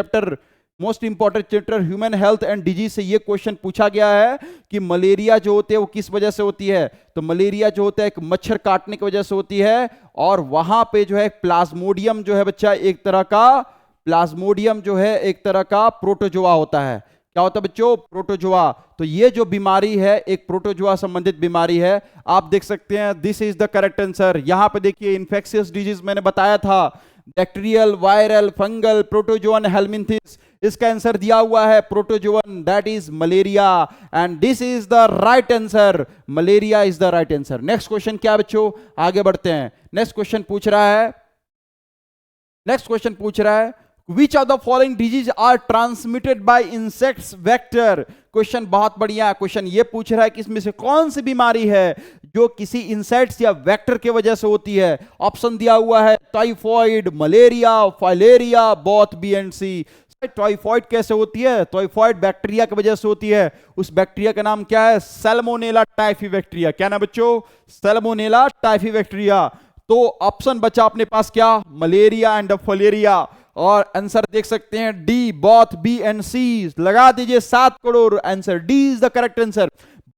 chapter human health and disease से ये क्वेश्चन पूछा गया है कि मलेरिया जो होते हैं वो किस वजह से होती है। तो मलेरिया जो होता है एक मच्छर काटने की वजह से होती है। और वहां पे जो है प्लाज्मोडियम जो है बच्चा एक तरह का, प्लाज्मोडियम जो है एक तरह का प्रोटोजोआ होता है। क्या होता है बच्चों, प्रोटोजोआ। तो ये जो बीमारी है एक प्रोटोजोआ संबंधित बीमारी है। आप देख सकते हैं this is the correct answer. यहां पे देखिए इन्फेक्शियस डिजीज मैंने बताया था, bacterial, viral, fungal, protozoan, helminths. इसका आंसर दिया हुआ है protozoan, that is malaria and this is the right answer. Malaria is the right answer. Next question क्या बच्चों, आगे बढ़ते हैं। नेक्स्ट क्वेश्चन पूछ रहा है Which of the following disease are transmitted by insects vector। Question बहुत बढ़िया है। क्वेश्चन ये पूछ रहा है कि इसमें से कौन सी बीमारी है जो किसी इंसेक्ट्स या वेक्टर की वजह से होती है। ऑप्शन दिया हुआ है typhoid, malaria, filaria, both B and C. Typhoid कैसे होती है, टाइफॉइड बैक्टीरिया की वजह से होती है। उस बैक्टीरिया का नाम क्या है, सैल्मोनेला टाइफी बैक्टीरिया। क्या ना बच्चों, सैल्मोनेला टाइफी बैक्टीरिया। तो ऑप्शन बचा अपने पास क्या, मलेरिया एंड फाइलेरिया। और आंसर देख सकते हैं D, both B and C. लगा दीजिए 7 crore. Answer D is the correct answer,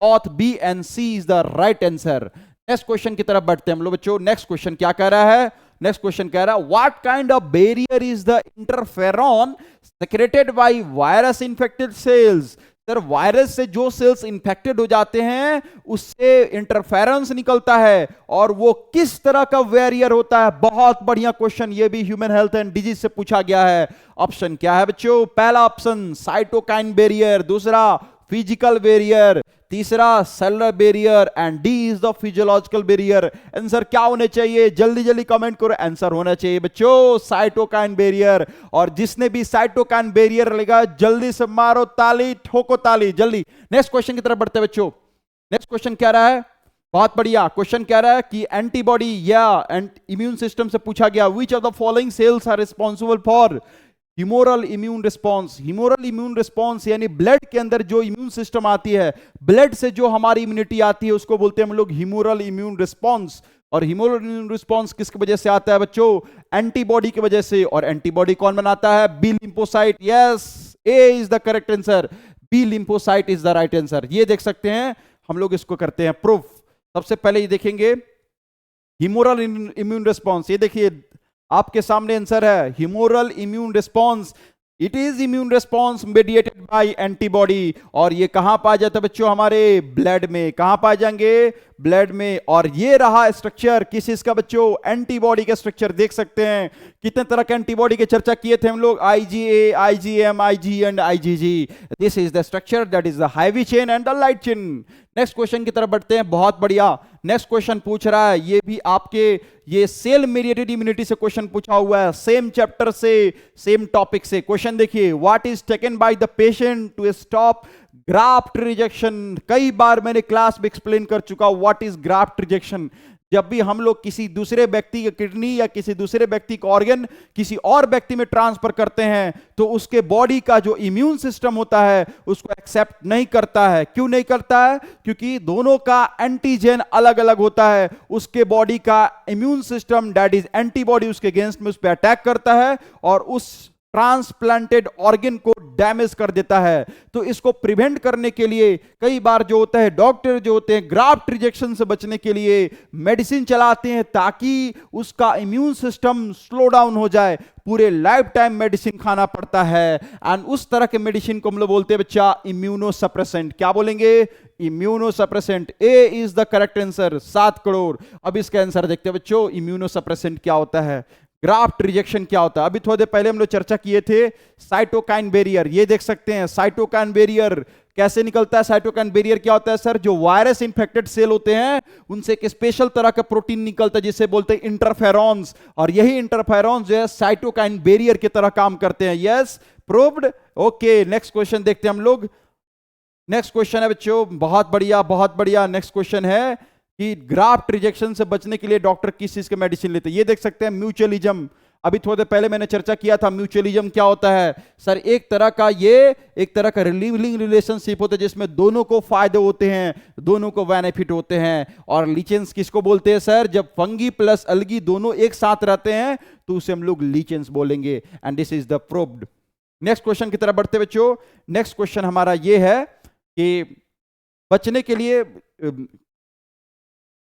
both B and C is the right answer. Next question की तरफ बढ़ते हैं हम लोग बच्चों। नेक्स्ट क्वेश्चन क्या कह रहा है, नेक्स्ट क्वेश्चन कह रहा है what kind of barrier is the interferon secreted by virus infected cells. Sir virus से जो सेल्स इंफेक्टेड हो जाते हैं उससे इंटरफेरेंस निकलता है, और वो किस तरह का बैरियर होता है। बहुत बढ़िया क्वेश्चन, ये भी ह्यूमन हेल्थ एंड डिजीज से पूछा गया है। ऑप्शन क्या है बच्चों, पहला ऑप्शन साइटोकाइन बैरियर, दूसरा फिजिकल बैरियर, तीसरा cellular barrier and D is the physiological barrier. Answer क्या होने चाहिए, जल्दी जल्दी कमेंट करो। आंसर होना चाहिए बच्चों साइटोकाइन बैरियर। और जिसने भी साइटोकाइन बैरियर लगा जल्दी से मारो ताली, ठोको ताली जल्दी। नेक्स्ट क्वेश्चन की तरफ बढ़ते हैं बच्चों। नेक्स्ट क्वेश्चन क्या रहा है, बहुत बढ़िया क्वेश्चन कह रहा है कि एंटीबॉडी या इम्यून सिस्टम से पूछा गया which of the following cells are responsible for humoral immune response. Humoral immune response यानी ब्लड के अंदर जो इम्यून सिस्टम आती है, ब्लड से जो हमारी इम्यूनिटी आती है उसको बोलते हैं हम लोग ह्यूमोरल इम्यून रिस्पॉन्स। और ह्यूमोरल इम्यून रिस्पॉन्स किसकी वजह से आता है बच्चों, एंटीबॉडी की वजह से। और एंटीबॉडी कौन बनाता है, B lymphocyte. Yes, A is the correct answer, B lymphocyte is the right answer. ये देख सकते हैं हम लोग इसको करते हैं प्रूफ। सबसे पहले ये देखेंगे ह्यूमोरल इम्यून रिस्पॉन्स। ये देखिए आपके सामने आंसर है humoral immune response. It is immune response mediated bye antibody. और ये कहां पाया जाता है बच्चों, हमारे ब्लड में। कहां पाए जाएंगे, ब्लड में। और ये रहा स्ट्रक्चर किस इसका बच्चों, एंटीबॉडी का स्ट्रक्चर। देख सकते हैं कितने तरह के एंटीबॉडी की चर्चा किए थे हम लोग, IgA, IgM, IG and IgG। This is the structure, that is the heavy chain and the light chain. Next question की तरफ बढ़ते हैं, बहुत बढ़िया। नेक्स्ट क्वेश्चन पूछ रहा है, ये भी आपके ये सेल मेडिएटेड इम्यूनिटी से क्वेश्चन पूछा हुआ है, सेम चैप्टर से, सेम टॉपिक से। क्वेश्चन देखिए, what is taken by the patient to stop graft rejection. कई बार मैंने क्लास में एक्सप्लेन कर चुका व्हाट इज ग्राफ्ट रिजेक्शन। जब भी हम लोग किसी दूसरे व्यक्ति की किडनी या किसी दूसरे व्यक्ति का ऑर्गन किसी और व्यक्ति में ट्रांसफर करते हैं तो उसके बॉडी का जो इम्यून सिस्टम होता है उसको एक्सेप्ट नहीं करता है। क्यों नहीं करता है, क्योंकि दोनों का एंटीजन अलग अलग होता है। उसके बॉडी का immune system that is antibody उसके अगेंस्ट में उस पर अटैक करता है और उस ट्रांसप्लांटेड ऑर्गन को डैमेज कर देता है। तो इसको प्रिवेंट करने के लिए कई बार जो होता है डॉक्टर जो होते हैं ग्राफ्ट रिजेक्शन से बचने के लिए मेडिसिन चलाते हैं ताकि उसका इम्यून सिस्टम स्लो डाउन हो जाए। पूरे लाइफ टाइम मेडिसिन खाना पड़ता है एंड उस तरह के मेडिसिन को हम लोग बोलते हैं बच्चा इम्यूनोसप्रेसेंट। क्या बोलेंगे, immunosuppressant. A is the correct answer, 7 crore. अब इसका आंसर देखते हैं बच्चों, इम्यूनोसप्रेसेंट क्या होता है। ग्राफ्ट रिजेक्शन क्या होता है? अभी थोड़ी देर पहले हम लोग चर्चा किए थे साइटोकाइन बैरियर, ये देख सकते हैं साइटोकाइन बैरियर कैसे निकलता है। साइटोकाइन बैरियर क्या होता है सर? जो वायरस इंफेक्टेड सेल होते हैं उनसे एक स्पेशल तरह का प्रोटीन निकलता है जिसे बोलते हैं इंटरफेरॉन्स, और यही इंटरफेरॉन्स जो है साइटोकाइन बैरियर की तरह काम करते हैं। Yes, proved. Okay, next question देखते हैं हम लोग। नेक्स्ट क्वेश्चन है बच्चों, बहुत बढ़िया बहुत बढ़िया। नेक्स्ट क्वेश्चन है कि ग्राफ्ट रिजेक्शन से बचने के लिए डॉक्टर किस चीज के मेडिसिन लेते हैं? ये देख सकते हैं म्यूचुअलिज्म। अभी थोड़ी देर पहले मैंने चर्चा किया था म्यूचुअलिज्म क्या होता है सर? एक तरह का लिविंग रिलेशनशिप होता है जिसमें दोनों को फायदे होते हैं, दोनों को बेनिफिट होते हैं। और लीचेंस किसको बोलते हैं सर? जब फंगी प्लस अलगी दोनों एक साथ रहते हैं तो उसे हम लोग लीचेंस बोलेंगे, and this is the proved. Next question की तरफ बढ़ते बच्चों। नेक्स्ट क्वेश्चन हमारा ये है कि बचने के लिए,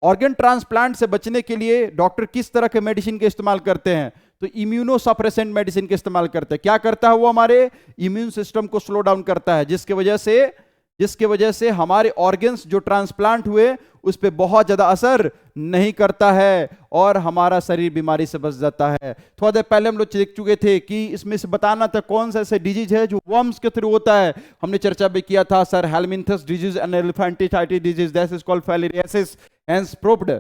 ऑर्गन ट्रांसप्लांट से बचने के लिए डॉक्टर किस तरह के मेडिसिन के इस्तेमाल करते हैं? तो इम्यूनो सप्रेसेंट मेडिसिन के इस्तेमाल करते हैं। क्या करता है वो? हमारे इम्यून सिस्टम को स्लो डाउन करता है, जिसके वजह से हमारे ऑर्गन्स जो ट्रांसप्लांट हुए उस पर बहुत ज्यादा असर नहीं करता है और हमारा शरीर बीमारी से बच जाता है। थोड़ा देर पहले हम लोग देख चुके थे कि इसमें से बताना था कौन सा ऐसे डिजीज है जो वर्म्स के थ्रू होता है। हमने चर्चा भी किया था sir, helminthes disease and elephantiasis disease, that is called filariasis, hence proved.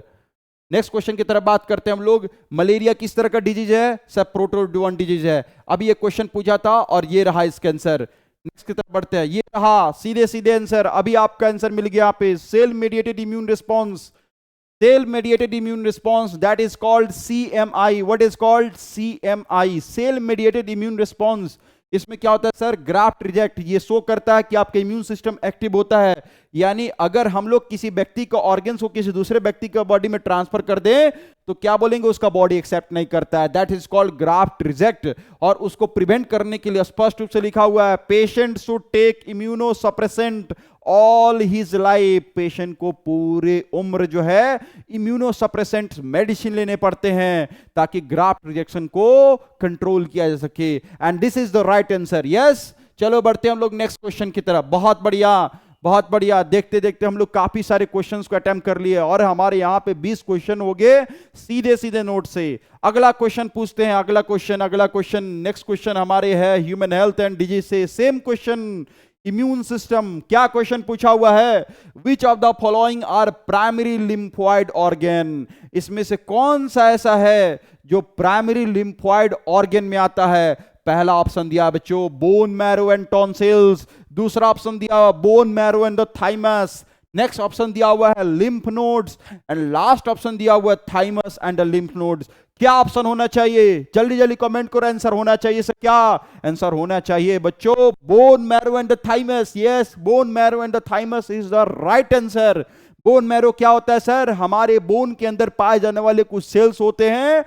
Next question की तरफ बात करते हैं हम लोग। मलेरिया किस तरह का डिजीज है सर? प्रोटोजोअन डिजीज है। अभी ये क्वेश्चन पूछा था और ये रहा इसका आंसर। नेक्स्ट की तरफ बढ़ते हैं। ये रहा सीधे सीधे आंसर, अभी आपका आंसर मिल गया यहाँ पे। Cell mediated immune response, cell mediated immune response, that is called CMI। What is called? CMI, cell mediated immune response. इसमें क्या होता है सर? Graft reject. ये शो करता है कि आपका इम्यून सिस्टम एक्टिव होता है, यानी अगर हम लोग किसी व्यक्ति का ऑर्गन्स को किसी दूसरे व्यक्ति के बॉडी में ट्रांसफर कर दें तो क्या बोलेंगे? उसका बॉडी एक्सेप्ट नहीं करता है, that is called graft reject. और उसको प्रिवेंट करने के लिए स्पष्ट रूप से लिखा हुआ है, patient should take immunosuppressant all his life. Patient को पूरे उम्र जो है इम्यूनो सप्रेसेंट मेडिसिन लेने पड़ते हैं ताकि ग्राफ्ट रिजेक्शन को कंट्रोल किया जा सके, and this is the right answer. Yes, चलो बढ़ते हैं हम लोग नेक्स्ट क्वेश्चन की तरफ। बहुत बढ़िया बहुत बढ़िया। देखते देखते हम लोग काफी सारे क्वेश्चंस को अटेम्प्ट कर लिए और हमारे यहां पे 20 क्वेश्चन हो गए सीधे सीधे नोट से। अगला क्वेश्चन पूछते हैं, अगला क्वेश्चन। नेक्स्ट क्वेश्चन हमारे है ह्यूमन हेल्थ एंड डिजीज से। Same question, immune system. क्या क्वेश्चन पूछा हुआ है? Which of the following are primary lymphoid organ? इसमें से कौन सा ऐसा है जो प्राइमरी लिम्फोइड ऑर्गन में आता है? पहला ऑप्शन दिया बच्चों बोन मैरो एंड टॉन्सिल्स, दूसरा ऑप्शन दिया हुआ bone marrow and the thymus, next option दिया हुआ है lymph nodes, and last option दिया हुआ है thymus and the lymph nodes. क्या ऑप्शन होना चाहिए? जल्दी जल्दी कमेंट करो, आंसर होना चाहिए सर। क्या आंसर होना चाहिए बच्चों? Bone marrow and the thymus. Yes, bone marrow and the thymus is the right answer. Bone marrow क्या होता है सर? हमारे बोन के अंदर पाए जाने वाले कुछ सेल्स होते हैं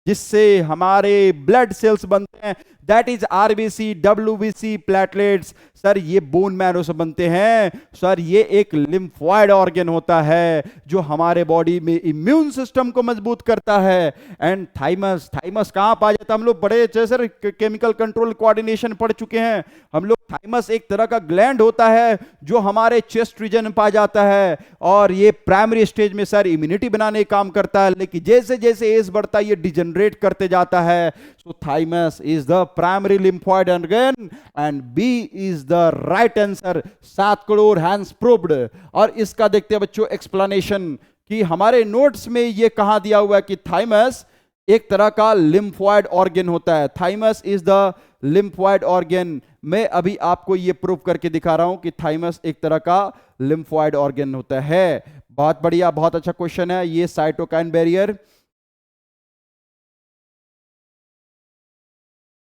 जिससे हमारे ब्लड सेल्स बनते हैं, that is RBC, WBC, platelets. Sir ये बोन मैरो से बनते हैं। सर ये एक लिम्फोइड ऑर्गन होता है जो हमारे बॉडी में इम्यून सिस्टम को मजबूत करता है। एंड थाइमस, थाइमस कहां पाया जाता है? हम लोग बड़े सर केमिकल कंट्रोल कोऑर्डिनेशन पढ़ चुके हैं हम लोग। थाइमस एक तरह का ग्लैंड होता है जो हमारे चेस्ट रीजन में पाया जाता है और ये प्राइमरी स्टेज में सर इम्यूनिटी बनाने का काम करता है, लेकिन जैसे जैसे एज बढ़ता है ये डिजेनरेट करते जाता है। So thymus is the primary lymphoid organ and B is the right answer. 7 crore hence proved. और इसका देखते हैं बच्चों एक्सप्लेनेशन कि हमारे नोट्स में ये कहां दिया हुआ है कि थाइमस एक तरह का लिम्फोइड ऑर्गन होता है। Thymus is the lymphoid organ. मैं अभी आपको ये प्रूव करके दिखा रहा हूं कि थाइमस एक तरह का लिम्फोइड ऑर्गन होता है। बहुत बढ़िया, बहुत अच्छा क्वेश्चन है ये। Cytokine barrier,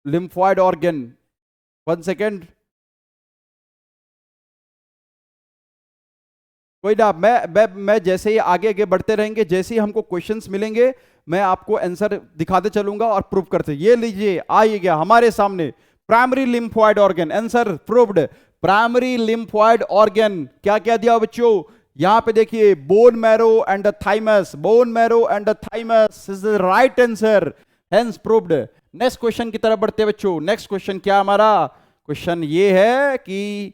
lymphoid organ. 1 second, कोई ना, मैं जैसे ही आगे आगे बढ़ते रहेंगे, जैसे ही हमको क्वेश्चंस मिलेंगे मैं आपको आंसर दिखाते चलूंगा और प्रूव करते। ये लीजिए, आ गया हमारे सामने primary lymphoid organ, answer proved. Primary lymphoid organ क्या क्या दिया बच्चों? यहां पे देखिए bone marrow and the thymus, bone marrow and the thymus is the right answer, hence proved. Next question की तरफ बढ़ते बच्चों। नेक्स्ट क्वेश्चन क्या हमारा? क्वेश्चन ये है कि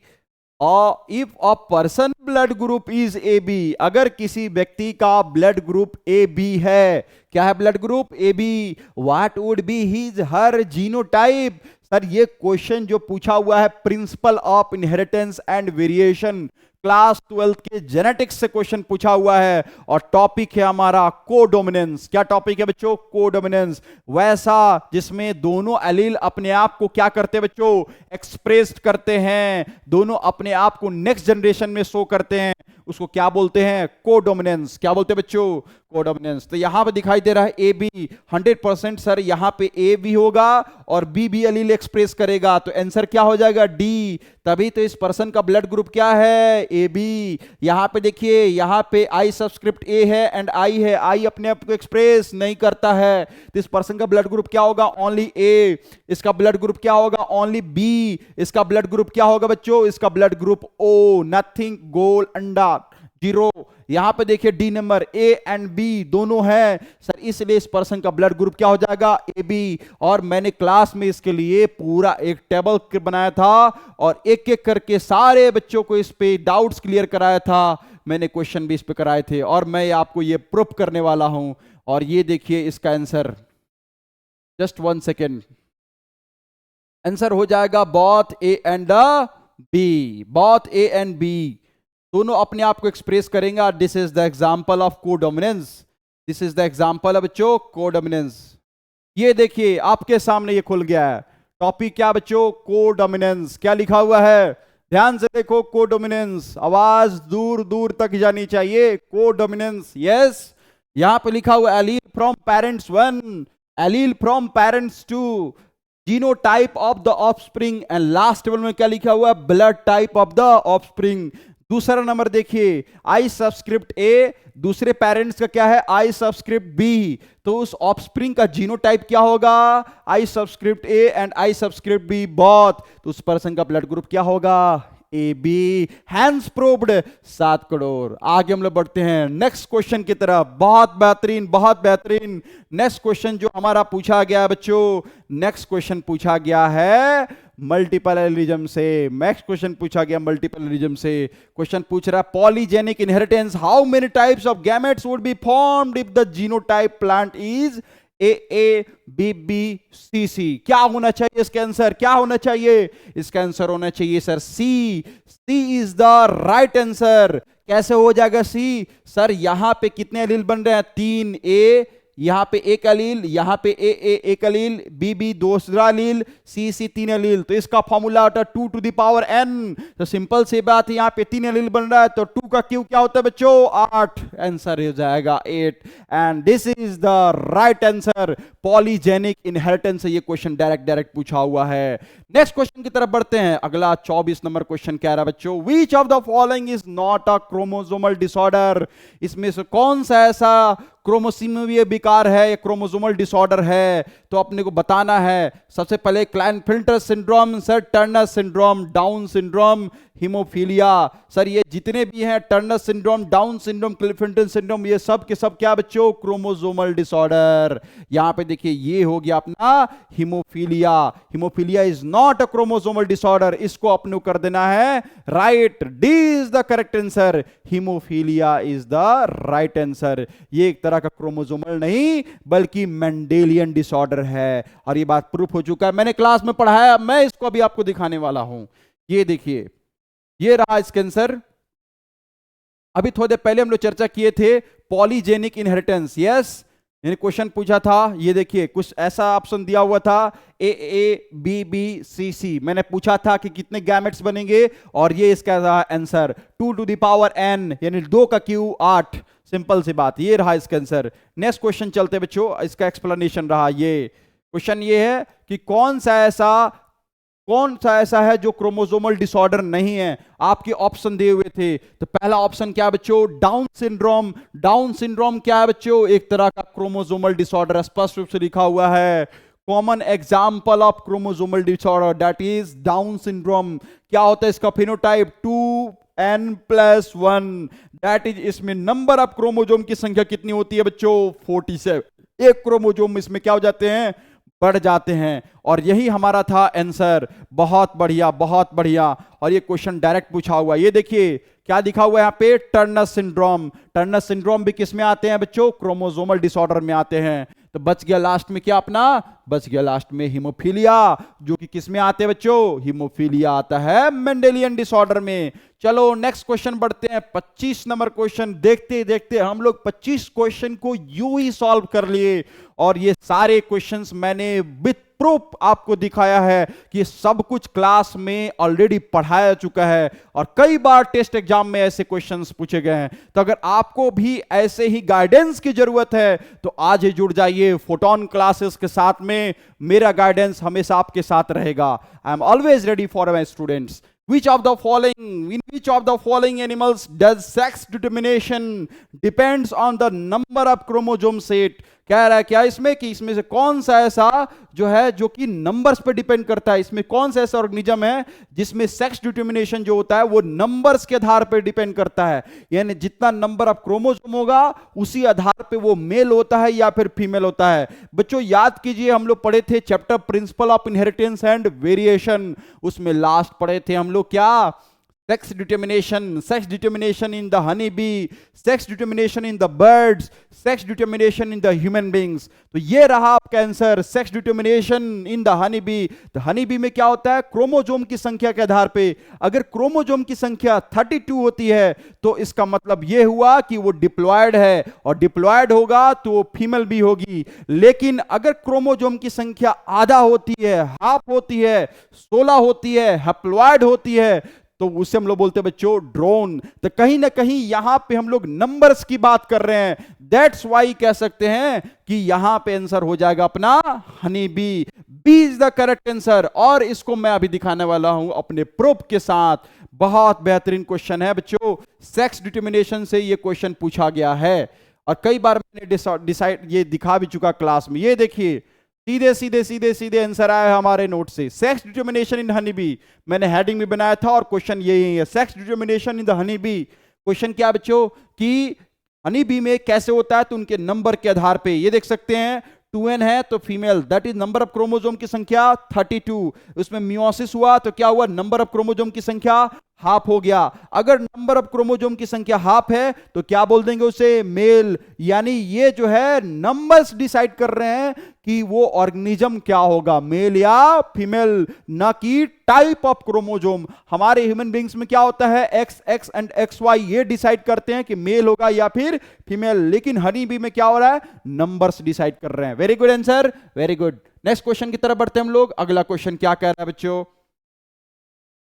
और if a person blood group is A B, अगर किसी व्यक्ति का ब्लड ग्रुप ए बी है, क्या है blood group A B, what would be his her genotype. Sir ये क्वेश्चन जो पूछा हुआ है principle of inheritance and variation, class 12 के जेनेटिक्स से क्वेश्चन पूछा हुआ है और टॉपिक है हमारा कोडोमिनेंस। क्या टॉपिक है बच्चों, कोडोमिनेंस। वैसा जिसमें दोनों एलील अपने आप को क्या करते हैं बच्चों, एक्सप्रेस करते हैं, दोनों अपने आप को नेक्स्ट जनरेशन में शो करते हैं, उसको क्या बोलते हैं, कोडोमिनेंस। क्या बोलते हैं बच्चों, कोडोमिनेंस। तो यहां पे दिखाई दे रहा है ए बी, 100% सर यहां पे ए बी होगा और बी भी एलील एक्सप्रेस करेगा, तो आंसर क्या हो जाएगा, डी। तभी तो इस पर्सन का ब्लड ग्रुप क्या है, ए बी। यहां पे देखिए, यहां पे आई सबस्क्रिप्ट ए है एंड आई है, आई अपने आप को एक्सप्रेस नहीं करता है, तो इस पर्सन का ब्लड ग्रुप क्या होगा, ओनली ए। इसका ब्लड ग्रुप क्या होगा, ओनली बी। इसका ब्लड ग्रुप क्या होगा बच्चों, इसका ब्लड ग्रुप ओ, नथिंग, गोल, अंडा, जीरो। यहां पे देखिए D number, A and B दोनों है सर, इसलिए इस पर्सन का ब्लड ग्रुप क्या हो जाएगा, ए बी। और मैंने क्लास में इसके लिए पूरा एक टेबल बनाया था और एक एक करके सारे बच्चों को इस पे डाउट्स क्लियर कराया था, मैंने क्वेश्चन भी इस पे कराए थे और मैं आपको ये प्रूफ करने वाला हूं। और ये देखिए इसका आंसर, जस्ट 1 सेकेंड, आंसर हो जाएगा both A and B, both A and B दोनों अपने आप को एक्सप्रेस करेंगे। This is the example of codominance, this is the example of बच्चों कोडोमिनेंस। ये देखिए आपके सामने ये खुल गया है टॉपिक, क्या बच्चों, कोडोमिनेंस। क्या लिखा हुआ है, ध्यान से देखो, कोडोमिनेंस, आवाज दूर दूर तक जानी चाहिए, कोडोमिनेंस। यस, यहां पे लिखा हुआ allele from parents 1, allele from parents 2, genotype of the offspring, and last table में क्या लिखा हुआ है, blood type of the offspring. दूसरा नंबर देखिए, आई सबस्क्रिप्ट ए, दूसरे पेरेंट्स का क्या है, आई सबस्क्रिप्ट बी, तो उस ऑफस्प्रिंग का जीनोटाइप क्या होगा, I subscript A and I subscript B both, तो उस पर्सन का ब्लड ग्रुप क्या होगा, A B. Hence proved 7 crore. आगे हम लोग बढ़ते हैं नेक्स्ट क्वेश्चन की तरफ। बहुत बेहतरीन, बहुत बेहतरीन। नेक्स्ट क्वेश्चन जो हमारा पूछा गया है बच्चों, नेक्स्ट क्वेश्चन पूछा गया है मल्टीपल एलिज्म से। नेक्स्ट क्वेश्चन पूछा गया मल्टीपल एलिज्म से। क्वेश्चन पूछ रहा है polygenic inheritance, how many types of gametes would be formed if the genotype plant is A A B B C C. क्या होना चाहिए इसका आंसर, क्या होना चाहिए, इसका आंसर होना चाहिए sir C. C is the right answer. कैसे हो जाएगा सी, सर यहां पे कितने एलील बन रहे हैं, 3 ए, यहां पे एक अलील, यहां पे ए ए एक अलील, बी बी दूसरा अलील, सी सी 3 अलील, तो इसका फॉर्मूला होता है 2 टू द पावर n। तो सिंपल सी बात है, यहां पे 3 अलील बन रहा है तो 2 का क्यूब क्या होता है बच्चों, 8। आंसर हो जाएगा 8 and this is the right answer. Polygenic inheritance से ये क्वेश्चन डायरेक्ट पूछा हुआ है। नेक्स्ट क्वेश्चन की तरफ बढ़ते हैं। अगला 24 नंबर क्वेश्चन कह रहा है बच्चों, which of the following is not a chromosomal disorder. इसमें से कौन सा ऐसा क्रोमोसोमीय विकार है या क्रोमोसोमल डिसऑर्डर है, तो अपने को बताना है। सबसे पहले Klinefelter syndrome, sir Turner syndrome, Down syndrome, haemophilia. Sir ये जितने भी हैं, Turner syndrome, Down syndrome, Klinefelter syndrome, ये सब के सब क्या बच्चों, क्रोमोसोमल डिसऑर्डर। यहां पे देखिए ये हो गया अपना haemophilia. Haemophilia is not a chromosomal disorder, इसको अपने को कर देना है right. D is the correct answer, haemophilia is the right answer. ये एक तरह का क्रोमोसोमल नहीं बल्कि मेंडेलियन डिसऑर्डर है और ये बात प्रूफ हो चुका है, मैंने क्लास में पढ़ाया, मैं इसको अभी आपको दिखाने वाला हूं। ये देखिए, ये रहा इसका आंसर। अभी थोड़ी देर पहले हम लोग चर्चा किए थे पॉलीजेनिक इनहेरिटेंस। यस, यानी क्वेश्चन पूछा था, ये देखिए कुछ ऐसा ऑप्शन दिया हुआ था, ए ए बी बी सी सी। मैंने पूछा था कि कितने गैमेट्स बनेंगे और ये इसका answer 2 to the power n, यानी 2 का क्यू 8। सिंपल सी बात, ये रहा इसका आंसर। नेक्स्ट क्वेश्चन चलते बच्चों, इसका एक्सप्लेनेशन रहा। ये क्वेश्चन ये है कि कौन सा ऐसा है जो क्रोमोसोमल डिसऑर्डर नहीं है। आपके ऑप्शन दिए हुए थे, तो पहला ऑप्शन क्या है बच्चों, डाउन सिंड्रोम। डाउन सिंड्रोम क्या है बच्चों, एक तरह का क्रोमोसोमल डिसऑर्डर, स्पष्ट रूप से लिखा हुआ है। Common example of chromosomal disorder that is down syndrome. क्या होता है इसका फिनोटाइप, 2n+1, दैट इज, इसमें नंबर ऑफ क्रोमोसोम की संख्या कितनी होती है बच्चों, 47। एक क्रोमोसोम इसमें क्या हो जाते हैं, बढ़ जाते हैं। और यही हमारा था आंसर। बहुत बढ़िया, बहुत बढ़िया। और ये क्वेश्चन डायरेक्ट पूछा हुआ है। ये देखिए क्या दिखा हुआ है यहाँ पे, टर्नर सिंड्रोम। टर्नर सिंड्रोम भी किस में आते हैं बच्चों, क्रोमोसोमल डिसऑर्डर में आते हैं। तो बच गया लास्ट में क्या अपना, बच गया लास्ट में हीमोफीलिया, जो कि किस में आते हैं बच्चों, हीमोफीलिया आता है मेंडेलियन डिसऑर्डर में। चलो नेक्स्ट क्वेश्चन बढ़ते हैं, 25 नंबर क्वेश्चन। देखते देखते हम लोग 25 क्वेश्चन को यूं ही सॉल्व कर लिए, और ये सारे क्वेश्चंस मैंने विथ प्रूफ आपको दिखाया है कि सब कुछ क्लास में ऑलरेडी पढ़ाया चुका है, और कई बार टेस्ट एग्जाम में ऐसे क्वेश्चंस पूछे गए हैं। तो अगर आपको भी ऐसे ही गाइडेंस की जरूरत है तो आज ही जुड़ जाइए फोटोन क्लासेस के साथ में। मेरा गाइडेंस हमेशा आपके साथ रहेगा। I am always ready for my students. Which of the following, in which of the following animals does sex determination depends on the number of chromosome set? कह रहा है क्या इसमें कि इसमें से कौन सा ऐसा जो है जो कि नंबर्स पे डिपेंड करता है, इसमें कौन सा ऐसा ऑर्गेनिज्म है जिसमें सेक्स डिटर्मिनेशन जो होता है वो नंबर्स के आधार पे डिपेंड करता है। यानी जितना नंबर ऑफ क्रोमोसोम होगा उसी आधार पे वो मेल होता है या फिर फीमेल होता है। बच्चों याद कीजिए, हम लोग पढ़े थे chapter principal of inheritance and variation, उसमें लास्ट पढ़े थे हम लोग क्या, sex determination in the honeybee, sex determination in the birds, sex determination in the human beings। तो ये रहा आपका answer, sex determination in the honeybee. तो हनीबी में क्या होता है, क्रोमोसोम की संख्या के आधार पे अगर क्रोमोसोम की संख्या 32 होती है तो इसका मतलब ये हुआ कि वो डिप्लॉयड है, और डिप्लॉयड होगा तो वो फीमेल भी होगी। लेकिन अगर क्रोमोसोम की संख्या आधा होती है, हाफ होती है, 16 होती है, हैप्लॉयड होती है, तो उसे हम लोग बोलते हैं बच्चों ड्रोन। तो कहीं ना कहीं यहां पे हम लोग नंबर्स की बात कर रहे हैं, दैट्स वाई कह सकते हैं कि यहां पे आंसर हो जाएगा अपना honey bee. B is the correct answer, और इसको मैं अभी दिखाने वाला हूं अपने प्रूफ के साथ। बहुत बेहतरीन क्वेश्चन है बच्चों, सेक्स डिटर्मिनेशन से ये क्वेश्चन पूछा गया है, और कई बार मैंने डिसाइड ये दिखा भी चुका क्लास में। ये देखिए सीधे सीधे सीधे सीधे आंसर आया हमारे नोट से, sex determination in honey bee. मैंने हेडिंग भी बनाया था और क्वेश्चन यही है, sex determination in the honey bee. Question क्या बच्चों कि हनी बी में कैसे होता है, तो उनके नंबर के आधार पे ये देख सकते हैं, 2n है तो female, that is number of chromosome की संख्या 32। उसमें मियोसिस हुआ तो क्या हुआ, नंबर ऑफ क्रोमोसोम की संख्या हाफ हो गया। अगर नंबर ऑफ क्रोमोसोम की संख्या हाफ है तो क्या बोल देंगे उसे, मेल। यानी ये जो है नंबर्स डिसाइड कर रहे हैं कि वो ऑर्गेनिज्म क्या होगा, मेल या फीमेल, ना कि टाइप ऑफ क्रोमोसोम। हमारे ह्यूमन बींग्स में क्या होता है, X X and X Y, ये डिसाइड करते हैं कि मेल होगा या फिर फीमेल। लेकिन हनी बी में क्या हो रहा है, नंबर्स डिसाइड कर रहे हैं। Very good answer, very good. Next question की तरफ बढ़ते हैं हम लोग। अगला क्वेश्चन क्या कह रहा है बच्चों,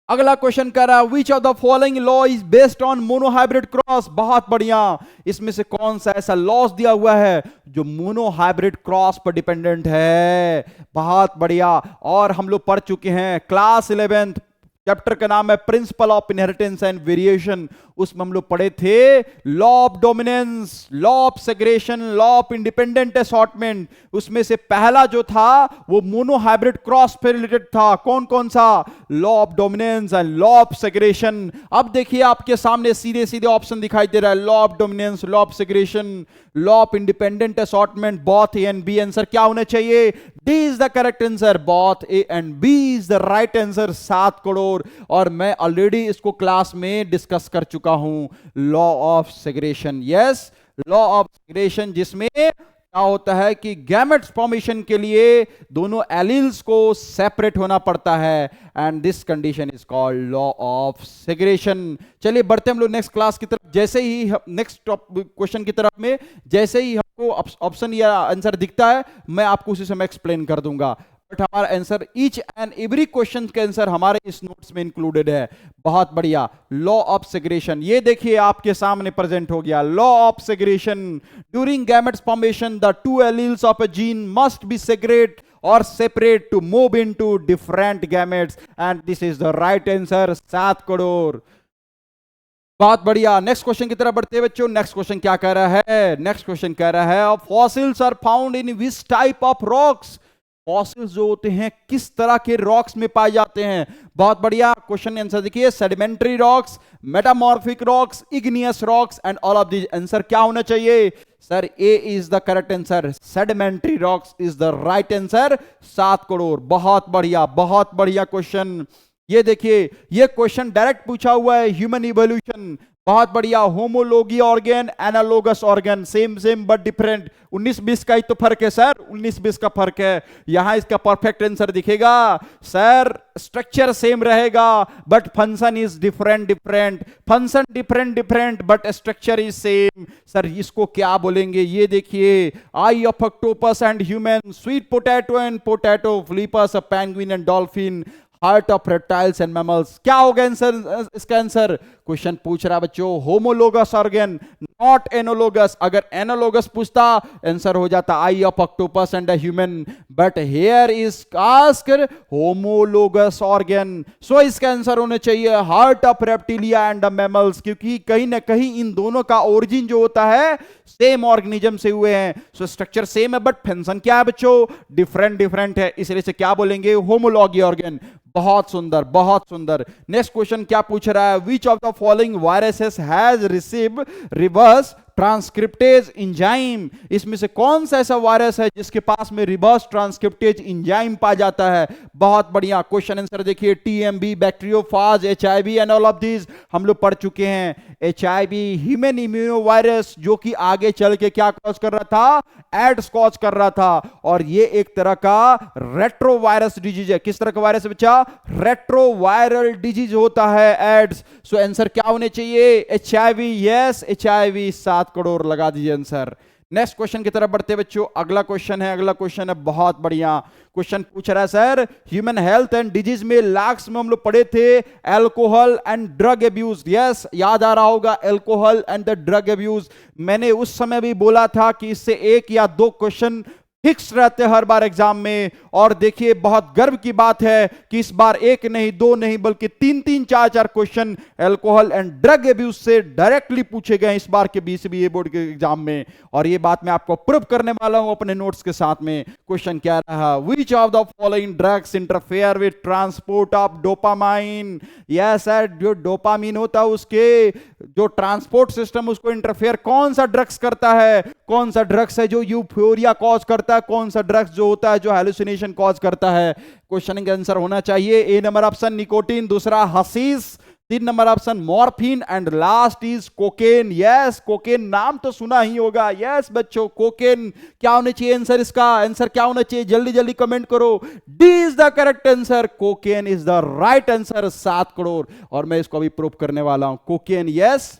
अगला क्वेश्चन कह रहा है which of the following law is based on monohybrid cross. बहुत बढ़िया, इसमें से कौन सा ऐसा लॉस दिया हुआ है जो मोनोहाइब्रिड क्रॉस पर डिपेंडेंट है। बहुत बढ़िया, और हम लोग पढ़ चुके हैं क्लास 11th, चैप्टर का नाम है principle of inheritance and variation. उसमें हम लोग पढ़े थे law of dominance, law of segregation, law of independent assortment. उसमें से पहला जो था वो मोनोहाइब्रिड क्रॉस पे रिलेटेड था। कौन कौन सा, law of dominance and law of segregation. अब देखिए आपके सामने सीधे सीधे ऑप्शन दिखाई दे रहा है, law of dominance, law of segregation, law of independent assortment, both A and B. Answer क्या होना चाहिए, D is the correct answer, both A and B is the right answer. 7 crore, और मैं ऑलरेडी इसको क्लास में डिस्कस कर चुका हूं, law of segregation. Yes, law of segregation, जिसमें क्या होता है कि गैमेट्स फॉर्मेशन के लिए दोनों एलील्स को सेपरेट होना पड़ता है, and this condition is called law of segregation. चलिए बढ़ते हम लोग नेक्स्ट क्लास की तरफ। जैसे ही नेक्स्ट क्वेश्चन की तरफ में जैसे ही हमको ऑप्शन या आंसर दिखता है मैं आपको उसी समय एक्सप्लेन कर दूंगा, बट हमारा answer each and every question के आंसर हमारे इस नोट्स में इंक्लूडेड है। बहुत बढ़िया, लॉ ऑफ सेग्रेशन ये देखिए आपके सामने प्रेजेंट हो गया। Law of segregation, during gametes formation the 2 alleles of a gene must be segregate or separate to move into different gametes, and this is the right answer, 7 crore. बहुत बढ़िया, next question की तरफ बढ़ते हैं बच्चों। नेक्स्ट क्वेश्चन क्या कह रहा है, नेक्स्ट क्वेश्चन कह रहा है fossils are found in which type of rocks. Fossils जो होते हैं किस तरह के रॉक्स में पाए जाते हैं। बहुत बढ़िया, क्वेश्चन आंसर देखिए, sedimentary rocks, metamorphic rocks, igneous rocks, and all of this. Answer क्या होना चाहिए sir, A is the correct answer, sedimentary rocks is the right answer. 7 crore, बहुत बढ़िया, बहुत बढ़िया क्वेश्चन। ये देखिए, ये क्वेश्चन डायरेक्ट पूछा हुआ है, ह्यूमन इवोल्यूशन। बहुत बढ़िया। Homology organ, analogous organ, same same but different. 19-20 का ही तो फर्क है सर, 19-20 का फर्क है। यहां इसका परफेक्ट आंसर दिखेगा सर, स्ट्रक्चर सेम रहेगा but function is different different. Function different different but structure is same. Sir इसको क्या बोलेंगे? ये देखिए, eye of octopus and human, sweet potato and potato, flippers a penguin and dolphin, heart of reptiles and mammals. क्या होगा answer? इसका answer question पूछ रहा है बच्चों, होमोलोगस ऑर्गन, नॉट एनोलोगस। अगर एनोलोगस पूछता आंसर हो जाता eye of octopus and human, but here is asked homologous organ. So इसका आंसर होना चाहिए heart of reptilia and mammals, क्योंकि कहीं ना कहीं इन दोनों का ओरिजिन जो होता है सेम ऑर्गेनिज्म से हुए हैं। सो स्ट्रक्चर सेम है बट फंक्शन क्या है बच्चों? डिफरेंट डिफरेंट है। इसलिए से क्या बोलेंगे? Homology organ. बहुत सुंदर, बहुत सुंदर। नेक्स्ट क्वेश्चन क्या पूछ रहा है? Which of the following viruses has receive reverse transcriptase enzyme. इसमें से कौन सा ऐसा वायरस है जिसके पास में रिवर्स ट्रांसक्रिप्टेज एंजाइम पा जाता है? बहुत बढ़िया। क्वेश्चन आंसर देखिए, TMB, bacteriophage, HIV and all of these हम लोग पढ़ चुके हैं। एचआईवी ह्यूमन इम्यूनो वायरस, जो कि आगे चल के क्या कॉज कर रहा था? एड्स कॉज कर रहा था। और ये एक तरह का रेट्रो वायरस डिजीज है। किस तरह का वायरस है बच्चा? रेट्रो वायरल डिजीज होता है एड्स। सो आंसर क्या होने चाहिए? एचआईवी। Yes, HIV. 7 करोड़ लगा दीजिए आंसर। नेक्स्ट क्वेश्चन की तरफ बढ़ते बच्चों। अगला क्वेश्चन है बहुत बढ़िया। क्वेश्चन पूछ रहा है sir, human health and disease में लास्ट में हम लोग पढ़े थे alcohol and drug abuse. Yes, याद आ रहा होगा, alcohol and the drug abuse. मैंने उस समय भी बोला था कि इससे 1 या 2 क्वेश्चन फिक्स रहते हर बार एग्जाम में। और देखिए, बहुत गर्व की बात है कि इस बार 1 नहीं 2 नहीं बल्कि 3-3 4-4 question alcohol and drug abuse से डायरेक्टली पूछे गए इस बार के बीसीबीए बोर्ड के एग्जाम में। और ये बात मैं आपको प्रूव करने वाला हूं अपने नोट्स के साथ में। क्वेश्चन क्या रहा? विच of the following drugs interfere with transport of dopamine. Yes sir, जो डोपामिन होता है उसके जो ट्रांसपोर्ट सिस्टम उसको इंटरफेयर कौन सा ड्रग्स करता है? कौन सा ड्रग्स है जो यूफोरिया कॉज करता है? कौन सा ड्रग्स जो होता है जो हैलुसिनेशन कॉज करता है? क्वेश्चन का आंसर होना चाहिए ए नंबर ऑप्शन निकोटीन, दूसरा hashish, 3 number option morphine and last is cocaine. Yes, cocaine नाम तो सुना ही होगा। यस बच्चों, कोकेन। क्या होना चाहिए आंसर? इसका आंसर क्या होना चाहिए? जल्दी जल्दी कमेंट करो। D is the correct answer, cocaine is the right answer. 7 crore. और मैं इसको अभी प्रूव करने वाला हूं। कोकेन, यस,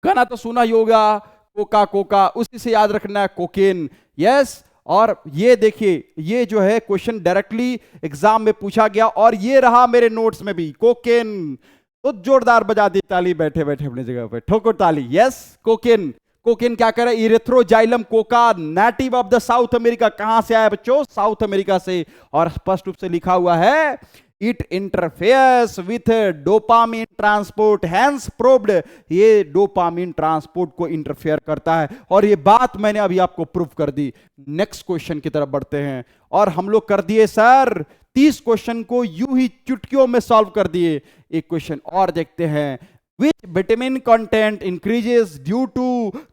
गाना तो सुना ही होगा, कोका कोका, उसी से याद रखना है, कोकेन। यस। और ये देखिए, ये जो है क्वेश्चन डायरेक्टली एग्जाम में पूछा गया और ये रहा मेरे नोट्स में भी, कोकेन। तो जोरदार बजा दी ताली, बैठे बैठे अपनी जगह पे ठोको ताली। Yes, cocaine. कोकेन क्या करे? Erythroxylum coca, native of the South America. कहां से आया बच्चों? साउथ अमेरिका से। और स्पष्ट रूप से लिखा हुआ है it interferes with dopamine transport, hence proved. ये डोपामिन ट्रांसपोर्ट को इंटरफेयर करता है और ये बात मैंने अभी आपको प्रूव कर दी। नेक्स्ट क्वेश्चन की तरफ बढ़ते हैं। और हम लोग कर दिए सर 30 क्वेश्चन को यूं ही चुटकियों में सॉल्व कर दिए। एक क्वेश्चन और देखते हैं। Which vitamin content increases due to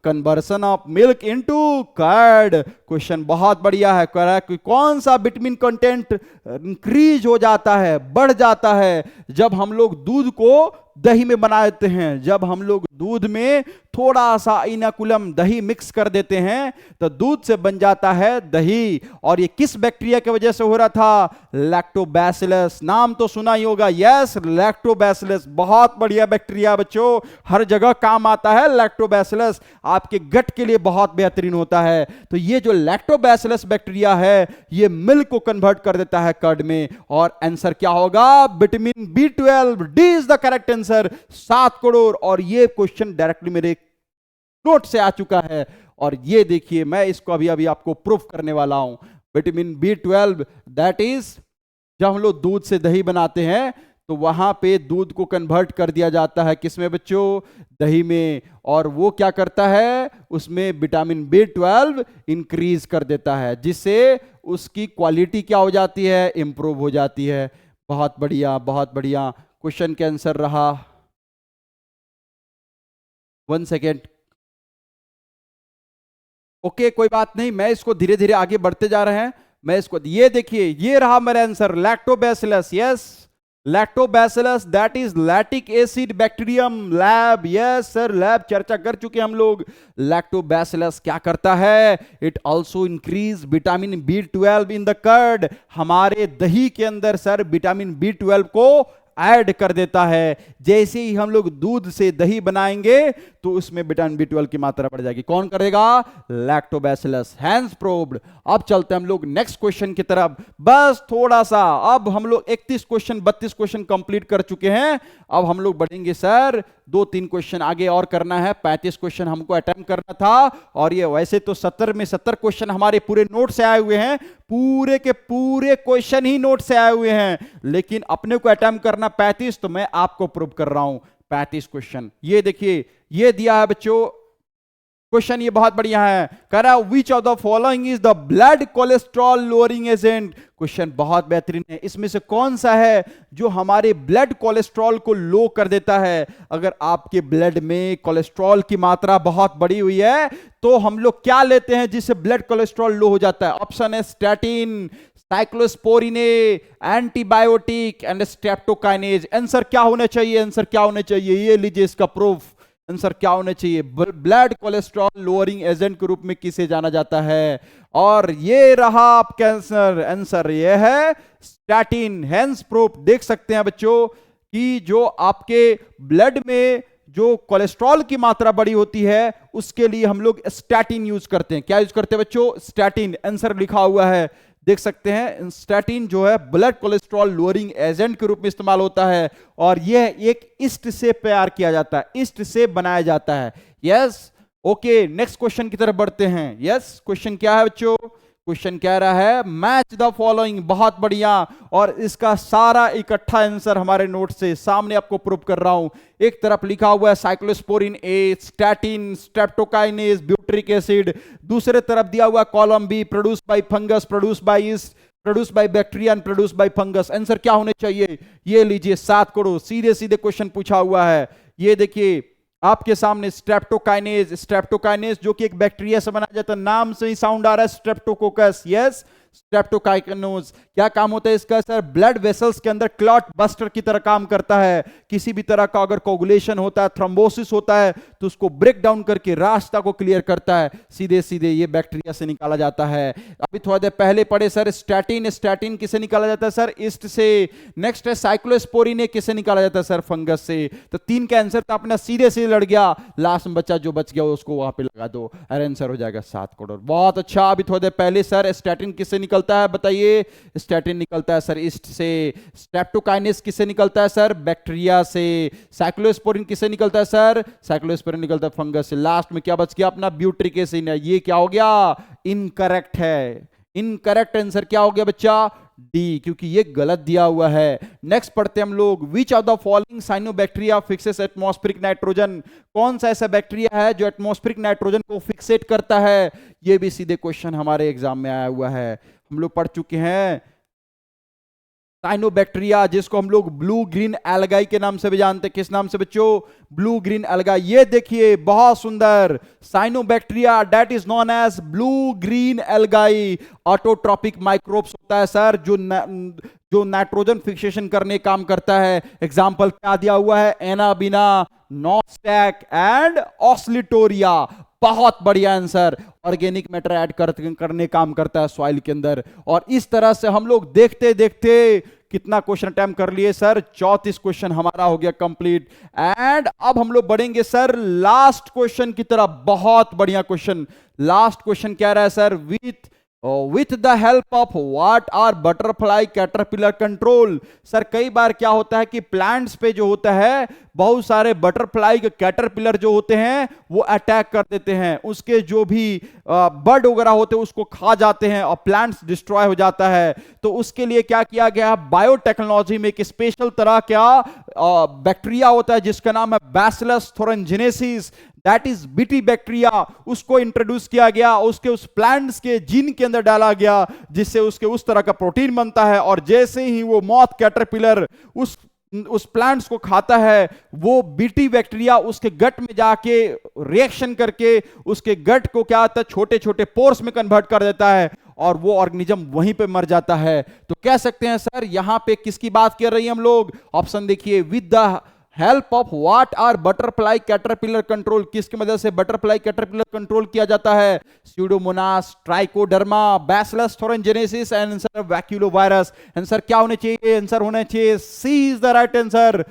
conversion of milk into curd? Question बहुत बढ़िया है। कह रहा है कि कौन सा विटामिन कंटेंट इंक्रीज हो जाता है, बढ़ जाता है जब हम लोग दूध को दही में बना देते हैं। जब हम लोग दूध में थोड़ा सा इनाकुलम दही मिक्स कर देते हैं तो दूध से बन जाता है दही। और ये किस बैक्टीरिया की वजह से हो रहा था? लैक्टोबैसिलस। नाम तो सुना ही होगा। यस, लैक्टोबैसिलस बहुत बढ़िया बैक्टीरिया बच्चों, हर जगह काम आता है लैक्टोबैसिलस। आपके गट के लिए बहुत बेहतरीन होता है। तो ये जो लैक्टोबैसिलस बैक्टीरिया है ये मिल्क को कन्वर्ट कर देता है कर्ड में। और आंसर क्या होगा? Vitamin B12। D is the correct answer. 7 crore. और ये क्वेश्चन डायरेक्टली मेरे नोट से आ चुका है। और ये देखिए, मैं इसको अभी अभी आपको प्रूफ करने वाला हूं। विटामिन B12 दैट इज, जब हम लोग दूध से दही बनाते हैं तो वहां पे दूध को कन्वर्ट कर दिया जाता है किसमें बच्चों? दही में। और वो क्या करता है? उसमें विटामिन B12 इंक्रीज कर देता है, जिससे उसकी क्वालिटी क्या हो जाती है? इंप्रूव हो जाती है। बहुत बढ़िया, बहुत बढ़िया। क्वेश्चन के आंसर रहा, 1 सेकेंड। ओके, कोई बात नहीं, मैं इसको धीरे धीरे आगे बढ़ते जा रहे हैं। मैं इसको, ये देखिए, ये रहा मेरा answer, lactobacillus. Yes, lactobacillus that is lactic acid bacterium. LAB, yes sir, LAB चर्चा कर चुके हम लोग। लैक्टोबैसिलस क्या करता है? It also increase vitamin B12 in the curd. हमारे दही के अंदर सर विटामिन B12 को ऐड कर देता है। जैसे ही हम लोग दूध से दही बनाएंगे तो उसमें विटामिन B12 की मात्रा बढ़ जाएगी। कौन करेगा? लैक्टोबैसिलस। Hence proved. अब चलते हैं हम लोग नेक्स्ट क्वेश्चन की तरफ। बस थोड़ा सा, अब हम लोग 31 क्वेश्चन 32 क्वेश्चन कंप्लीट कर चुके हैं। अब हम लोग बढ़ेंगे सर 2-3 क्वेश्चन आगे और करना है। 35 क्वेश्चन हमको अटेम्प्ट करना था, और ये वैसे तो 70 में 70 क्वेश्चन हमारे पूरे नोट से आए हुए हैं, पूरे के पूरे क्वेश्चन ही नोट से आए हुए हैं, लेकिन अपने को अटेम्प्ट करना 35, तो मैं आपको प्रूव कर रहा हूं 35 क्वेश्चन। ये देखिए, ये दिया है बच्चों क्वेश्चन, ये बहुत बढ़िया है। कह रहा है which of the following is the blood cholesterol lowering agent. Question बहुत बेहतरीन है। इसमें से कौन सा है जो हमारे ब्लड कोलेस्ट्रॉल को लो कर देता है? अगर आपके ब्लड में कोलेस्ट्रॉल की मात्रा बहुत बड़ी हुई है तो हम लोग क्या लेते हैं जिससे ब्लड कोलेस्ट्रॉल लो हो जाता है? ऑप्शन है statin, cyclosporin, antibiotic and streptokinase. आंसर क्या होना चाहिए? आंसर क्या होना चाहिए? ये लीजिए इसका प्रूफ। आंसर क्या होना चाहिए? ब्लड कोलेस्ट्रॉल लोअरिंग एजेंट के रूप में किसे जाना जाता है? और ये रहा आपका आंसर। आंसर ये है स्टैटिन। Hence proof. देख सकते हैं बच्चों कि जो आपके ब्लड में जो कोलेस्ट्रॉल की मात्रा बड़ी होती है उसके लिए हम लोग स्टैटिन यूज करते हैं। क्या यूज करते हैं बच्चों? स्टैटिन। आंसर लिखा हुआ है, देख सकते हैं। स्टैटिन जो है ब्लड कोलेस्ट्रॉल लोअरिंग एजेंट के रूप में इस्तेमाल होता है, और यह एक ईस्ट से तैयार किया जाता है, ईस्ट से बनाया जाता है। यस, ओके, नेक्स्ट क्वेश्चन की तरफ बढ़ते हैं। यस, क्वेश्चन क्या है बच्चों? क्वेश्चन कह रहा है मैच द फॉलोइंग। बहुत बढ़िया, और इसका सारा इकट्ठा आंसर हमारे नोट से सामने आपको प्रूव कर रहा हूं। एक तरफ लिखा हुआ है cyclosporin A, statin, streptokinase, butyric acid. दूसरे तरफ दिया हुआ column B, produce by fungus, produce by yeast, produce by bacteria and produce by fungus. आंसर क्या होने चाहिए? ये लीजिए 7 करोड़। सीधे सीधे क्वेश्चन पूछा हुआ है। ये देखिए आपके सामने स्ट्रेप्टोकाइनेज। स्ट्रेप्टोकाइनेज जो कि एक बैक्टीरिया से बनाया जाता है, नाम से ही साउंड आ रहा है स्ट्रेप्टोकोकस। Yes, streptokinase. क्या काम होता है इसका सर? ब्लड वेसल्स के अंदर क्लॉट बस्टर की तरह काम करता है। किसी भी तरह का अगर कोगुलेशन होता है, थ्रोम्बोसिस होता है, तो उसको ब्रेक डाउन करके रास्ता को क्लियर करता है। सीधे सीधे ये बैक्टीरिया से निकाला जाता है। अभी थोड़ा देर पहले पढ़े सर स्टैटिन। स्टैटिन किसे निकाला जाता है सर? ईस्ट से। नेक्स्ट है साइक्लोस्पोरिन, किसे निकाला जाता है सर? फंगस से। तो 3 का आंसर तो अपना सीधे सीधे लड़ गया। लास्ट में बच्चा जो बच गया उसको वहां पे लगा दो, और आंसर हो जाएगा 7 करोड़। बहुत अच्छा। अभी थोड़ी देर पहले सर स्टैटिन किससे निकलता है बताइए? स्टैटिन निकलता है सर ईस्ट से। स्ट्रेप्टोकाइनेज किससे निकलता है सर? बैक्टीरिया से। साइक्लोस्पोरिन किससे निकलता है सर? साइक्लोस्पोरिन निकलता है फंगस से। लास्ट में क्या बच गया अपना? Butyric acid. ये क्या हो गया? इनकरेक्ट है। इनकरेक्ट आंसर क्या हो गया बच्चा? डी, क्योंकि ये गलत दिया हुआ है। नेक्स्ट पढ़ते हम लोग। विच of the following cyanobacteria fixes atmospheric nitrogen. कौन सा ऐसा बैक्टीरिया है जो एटमॉस्फेरिक नाइट्रोजन को फिक्सेट करता है? ये भी सीधे क्वेश्चन हमारे एग्जाम में आया हुआ है, हम लोग पढ़ चुके हैं। साइनोबैक्टीरिया जिसको हम लोग ब्लू ग्रीन एल्गाई के नाम से भी जानते हैं। किस नाम से बच्चों? Blue green algae. ये देखिए बहुत सुंदर cyanobacteria that is known as blue green algae. Autotrophic microbes होता है सर जो नाइट्रोजन फिक्सेशन करने काम करता है। एग्जाम्पल क्या दिया हुआ है? Anabaena, Nostoc and Oscillatoria. बहुत बढ़िया आंसर। ऑर्गेनिक मैटर ऐड करने काम करता है सॉइल के अंदर। और इस तरह से हम लोग देखते देखते कितना क्वेश्चन अटेम्प्ट कर लिए सर? 34 क्वेश्चन हमारा हो गया कंप्लीट। एंड अब हम लोग बढ़ेंगे सर लास्ट क्वेश्चन की तरफ। बहुत बढ़िया क्वेश्चन। लास्ट क्वेश्चन क्या रहा है sir? With the help of what are butterfly caterpillar control. Sir कई बार क्या होता है कि प्लांट्स पे जो होता है बहुत सारे बटरफ्लाई के कैटरपिलर जो होते हैं वो अटैक कर देते हैं, उसके जो भी बर्ड वगैरह होते हैं उसको खा जाते हैं और प्लांट्स डिस्ट्रॉय हो जाता है। तो उसके लिए क्या किया गया? बायोटेक्नोलॉजी में एक स्पेशल तरह का बैक्टीरिया होता है जिसका नाम है Bacillus thuringiensis, that is BT bacteria. उसको इंट्रोड्यूस किया गया, उसके उस प्लांट्स के जीन के अंदर डाला गया जिससे उसके उस तरह का प्रोटीन बनता है। और जैसे ही वो मॉथ कैटरपिलर उस प्लांट्स को खाता है, वो बीटी बैक्टीरिया उसके गट में जाके रिएक्शन करके उसके गट को क्या होता है छोटे छोटे पोर्स में कन्वर्ट कर देता है। और वो ऑर्गेनिज्म वहीं पे मर जाता है। तो कह सकते हैं सर यहां पे किसकी बात कर रही हैं हम लोग? ऑप्शन देखिए, with the help of what are butterfly caterpillar control, किसकी मदद से बटरफ्लाई कैटरपिलर कंट्रोल किया जाता है? Pseudomonas, Trichoderma, Bacillus thuringiensis and answer baculovirus. Answer क्या होने चाहिए? आंसर होना चाहिए C is the right answer,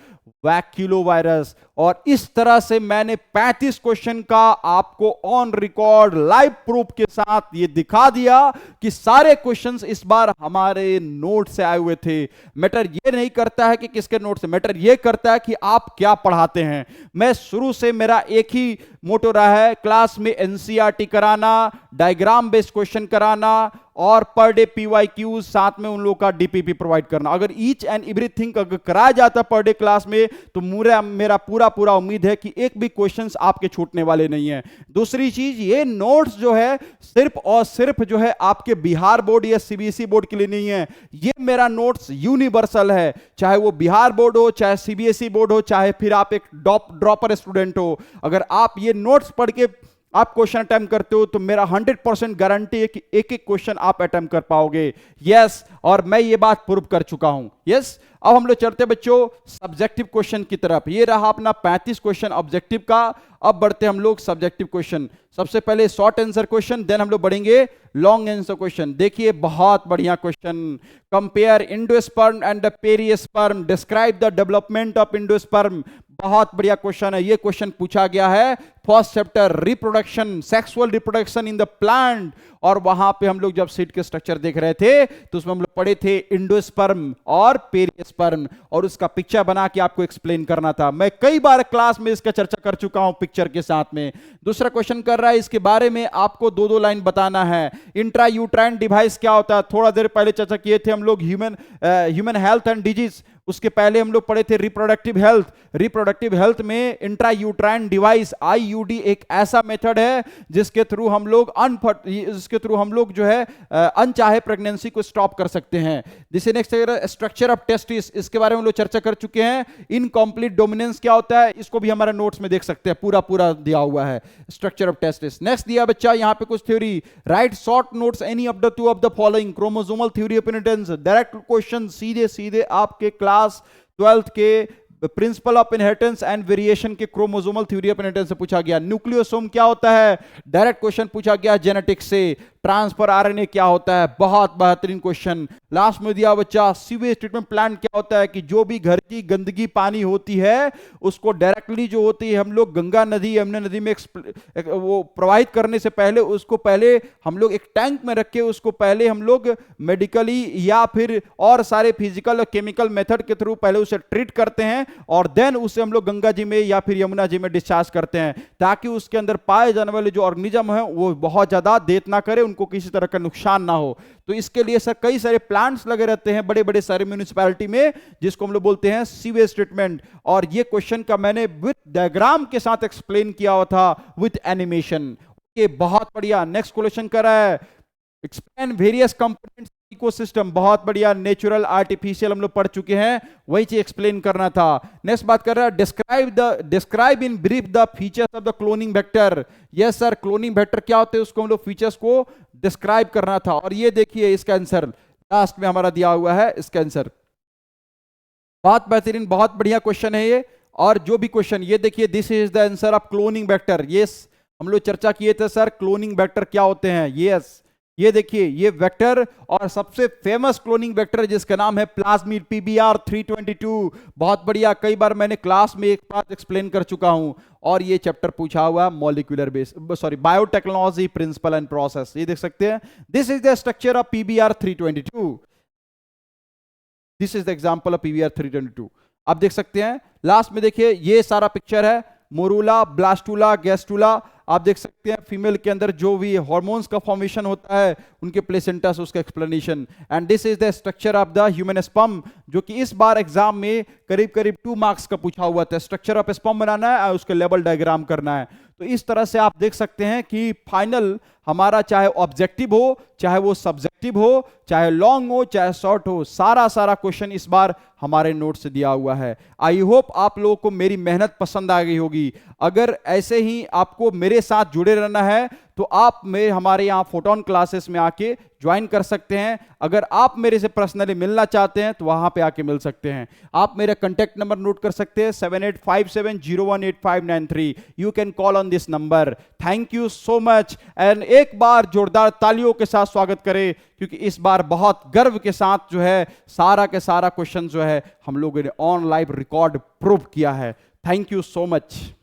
baculovirus. और इस तरह से मैंने 35 क्वेश्चन का आपको ऑन रिकॉर्ड लाइव प्रूफ के साथ ये दिखा दिया कि सारे क्वेश्चंस इस बार हमारे नोट से आए हुए थे। मैटर ये नहीं करता है कि किसके नोट से, मैटर ये करता है कि आप क्या पढ़ाते हैं। मैं शुरू से मेरा एक ही मोटो रहा है, क्लास में एनसीईआरटी कराना, डायग्राम बेस्ड क्वेश्चन कराना और पर डे पीवाईक्यूज, साथ में उन लोगों का डीपीपी प्रोवाइड करना। अगर ईच एंड एवरीथिंग अगर कराया जाता पर डे क्लास में तो मेरा पूरा उम्मीद है कि एक भी क्वेश्चंस आपके छूटने वाले नहीं है। दूसरी चीज, ये नोट्स जो है सिर्फ और सिर्फ जो है आपके बिहार बोर्ड या सीबीएसई बोर्ड के लिए नहीं है। ये मेरा नोट्स यूनिवर्सल है, चाहे वो बिहार बोर्ड हो, चाहे सीबीएसई बोर्ड हो, चाहे फिर आप एक ड्रॉपर स्टूडेंट हो। अगर आप ये नोट्स पढ़ के आप क्वेश्चन अटेम्प्ट करते हो तो मेरा 100% गारंटी है कि एक एक क्वेश्चन आप अटेम्प्ट कर पाओगे। यस, और मैं ये बात प्रूव कर चुका हूं। यस, अब हम लोग चलते बच्चों सब्जेक्टिव क्वेश्चन की तरफ। ये रहा अपना 35 क्वेश्चन ऑब्जेक्टिव का। अब बढ़ते हम लोग सब्जेक्टिव क्वेश्चन। सबसे पहले शॉर्ट आंसर क्वेश्चन, देन हम लोग बढ़ेंगे लॉन्ग आंसर क्वेश्चन। देखिए बहुत बढ़िया question, compare endosperm and the perisperm, describe the development of endosperm. बहुत बढ़िया क्वेश्चन है। ये क्वेश्चन पूछा गया है first chapter reproduction, sexual reproduction in the plant. और वहां पे हम लोग जब सीड के स्ट्रक्चर देख रहे थे तो उसमें हम लोग पढ़े थे एंडोस्पर्म और पेरिस्पर्म, और उसका पिक्चर बना के आपको एक्सप्लेन करना था। मैं कई बार क्लास में इसका चर्चा कर चुका हूं पिक्चर के साथ में। दूसरा क्वेश्चन कर रहा है, इसके बारे में आपको दो लाइन बताना है। इंट्रायूट्राइन डिवाइस क्या होता है? थोड़ा देर पहले चर्चा किए थे हम लोग ह्यूमन हेल्थ एंड डिजीज। उसके पहले हम लोग पढ़े थे रिप्रोडक्टिव हेल्थ। रिप्रोडक्टिव हेल्थ में इंट्रायूट्राइन डिवाइस आईयूडी एक ऐसा मेथड है जिसके थ्रू हम लोग जो है अनचाहे प्रेगनेंसी को स्टॉप कर सकते हैं। जिसे नेक्स्ट स्ट्रक्चर ऑफ टेस्टिस, इसके बारे में हम लोग चर्चा कर चुके हैं। इनकम्प्लीट डोमिनेंस क्या होता है, इसको भी हमारे नोट्स में देख सकते हैं, पूरा दिया हुआ है स्ट्रक्चर ऑफ टेस्टिस। नेक्स्ट दिया बच्चा यहां पे कुछ theory, right short notes any of the two of the following, chromosomal theory of inheritance. Direct question सीधे आपके क्लास 12th के principal of inheritance and variation के क्रोमोसोमल थ्योरी ऑफ इनहेरिटेंस से पूछा गया। न्यूक्लियोसोम क्या होता है, डायरेक्ट क्वेश्चन पूछा गया जेनेटिक्स से। ट्रांसफर आरएनए क्या होता है, बहुत बेहतरीन क्वेश्चन। लास्ट में दिया बच्चा सीवेज ट्रीटमेंट प्लांट क्या होता है, कि जो भी घर की गंदगी पानी होती है उसको डायरेक्टली जो होती है हम लोग गंगा नदी, यमुना नदी में वो प्रवाहित करने से पहले उसको पहले हम लोग एक टैंक में रख के उसको पहले हम लोग मेडिकली या फिर और सारे फिजिकल और केमिकल मेथड के थ्रू पहले उसे ट्रीट करते हैं और देन उसे हम लोग गंगा जी में या फिर यमुना जी में डिस्चार्ज करते हैं, ताकि उसके अंदर पाए जाने वाले जो ऑर्गेनिज्म है वो बहुत ज्यादा डेथ ना करे, उनको किसी तरह का नुकसान ना हो। तो इसके लिए सर कई सारे प्लांट्स लगे रहते हैं बड़े बड़े सारे म्यूनिसिपैलिटी में, जिसको हम लोग बोलते हैं सीवेज ट्रीटमेंट। और ये क्वेश्चन का मैंने विद डायग्राम के साथ एक्सप्लेन किया हुआ था विद एनिमेशन। ये बहुत बढ़िया। नेक्स्ट क्वेश्चन कर रहा है, एक्सप्लेन वेरियस कंपोनेंट्स इकोसिस्टम। बहुत बढ़िया, नेचुरल आर्टिफिशियल हम लोग पढ़ चुके हैं, वही चीज एक्सप्लेन करना था। नेक्स्ट बात कर रहा है, describe in brief the features of the cloning vector. Yes sir, cloning vector क्या होते हैं उसको हम लोग फीचर्स को डिस्क्राइब करना था। और ये देखिए इसका आंसर लास्ट में हमारा दिया हुआ है, इसका आंसर बहुत बेहतरीन, बहुत बढ़िया क्वेश्चन है ये। और जो भी क्वेश्चन ये देखिए, this is the answer of cloning vector. Yes, हम लोग चर्चा किए थे सर क्लोनिंग वेक्टर क्या होते हैं। यस, ये देखिए ये वेक्टर, और सबसे फेमस क्लोनिंग वेक्टर जिसका नाम है प्लाज्मिड PBR 322। बहुत बढ़िया, कई बार मैंने क्लास में एक बात एक्सप्लेन कर चुका हूं। और ये चैप्टर पूछा हुआ molecular biotechnology principle and process. ये देख सकते हैं, this is the structure of PBR 322। This is the example of PBR 322। आप देख सकते हैं लास्ट में, देखिए ये सारा पिक्चर है, मोरूला, ब्लास्टूला, गैस्टूला। आप देख सकते हैं फीमेल के अंदर जो भी हार्मोन्स का फॉर्मेशन होता है, उनके प्लेसेंटा से उसका explanation. And this is the structure of the human sperm, जो कि इस बार एग्जाम में करीब 2 मार्क्स का पूछा हुआ था। स्ट्रक्चर ऑफ स्पर्म बनाना है और उसके लेवल डायग्राम करना है। तो इस तरह से आप देख सकते हैं कि फाइनल हमारा चाहे ऑब्जेक्टिव हो, चाहे वो सब्जेक्टिव हो, चाहे लॉन्ग हो, चाहे शॉर्ट हो, सारा क्वेश्चन इस बार हमारे नोट से दिया हुआ है। आई होप आप लोगों को मेरी मेहनत पसंद आ गई होगी। अगर ऐसे ही आपको मेरे साथ जुड़े रहना है तो आप हमारे यहाँ फोटोन क्लासेस में आके ज्वाइन कर सकते हैं। अगर आप मेरे से पर्सनली मिलना चाहते हैं तो वहां पे आके मिल सकते हैं। आप मेरा कांटेक्ट नंबर नोट कर सकते हैं 7857018593। You can call on this number. Thank you so much and एक बार जोरदार तालियों के साथ स्वागत करें, क्योंकि इस बार बहुत गर्व के साथ जो है सारा के सारा क्वेश्चन जो है हम लोगों ने ऑन लाइव रिकॉर्ड प्रूव किया है। Thank you so much.